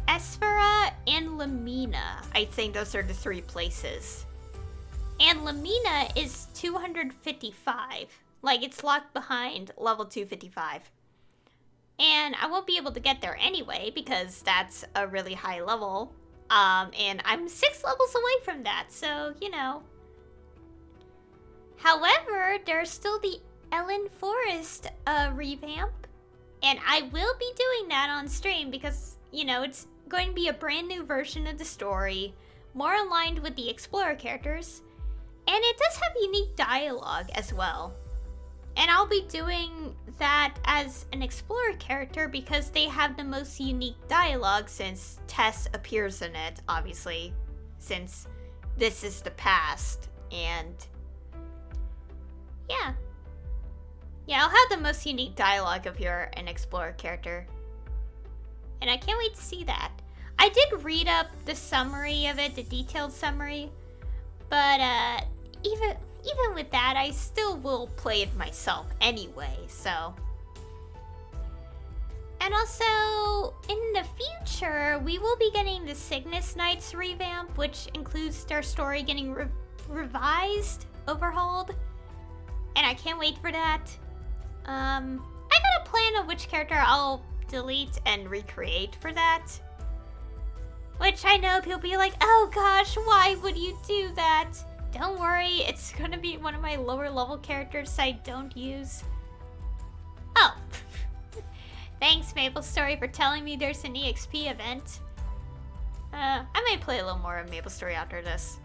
Esfera, and Lamina. I think those are the three places. And Lamina is 255. Like, it's locked behind level 255. And I won't be able to get there anyway, because that's a really high level. And I'm 6 levels away from that, so, you know. However, there's still the Ellen Forest revamp. And I will be doing that on stream because, you know, it's going to be a brand new version of the story, more aligned with the Explorer characters, and it does have unique dialogue as well. And I'll be doing that as an Explorer character because they have the most unique dialogue since Tess appears in it, obviously, since this is the past, and yeah. Yeah, I'll have the most unique dialogue if you're an Explorer character. And I can't wait to see that. I did read up the summary of it, the detailed summary, but even with that, I still will play it myself anyway, so. And also, in the future, we will be getting the Cygnus Knights revamp, which includes their story getting revised, overhauled, and I can't wait for that. I got a plan of which character I'll delete and recreate for that. Which I know people be like, oh gosh, why would you do that? Don't worry, it's gonna be one of my lower level characters I don't use. Oh. Thanks, Maplestory, for telling me there's an EXP event. I might play a little more of Maplestory after this.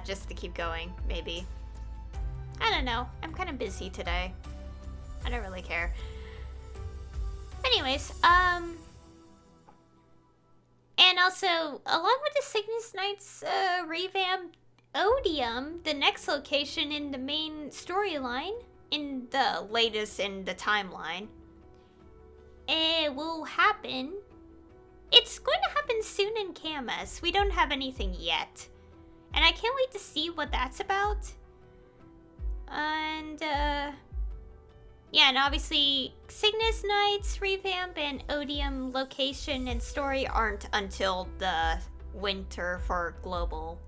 Just to keep going, maybe. I don't know. I'm kind of busy today. I don't really care. Anyways, and also, along with the Cygnus Knights revamp Odium, the next location in the main storyline, in the latest in the timeline, it will happen. It's going to happen soon in Camus. We don't have anything yet. And I can't wait to see what that's about. And, yeah, and obviously, Cygnus Knights revamp and Odium location and story aren't until the winter for global.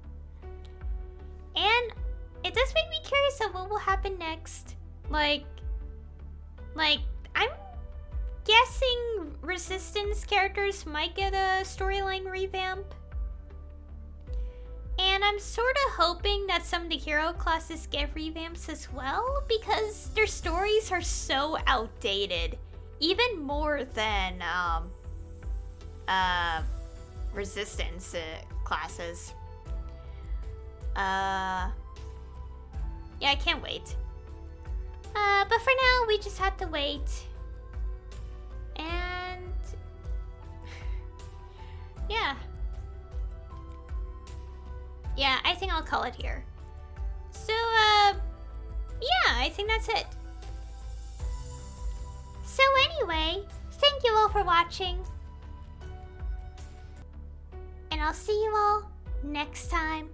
And it does make me curious of what will happen next. Like, I'm guessing Resistance characters might get a storyline revamp. And I'm sort of hoping that some of the hero classes get revamps as well, because their stories are so outdated. Even more than, Resistance classes. Yeah, I can't wait. But for now, we just have to wait. And... yeah. Yeah, I think I'll call it here. So, yeah, I think that's it. So anyway, thank you all for watching. And I'll see you all next time.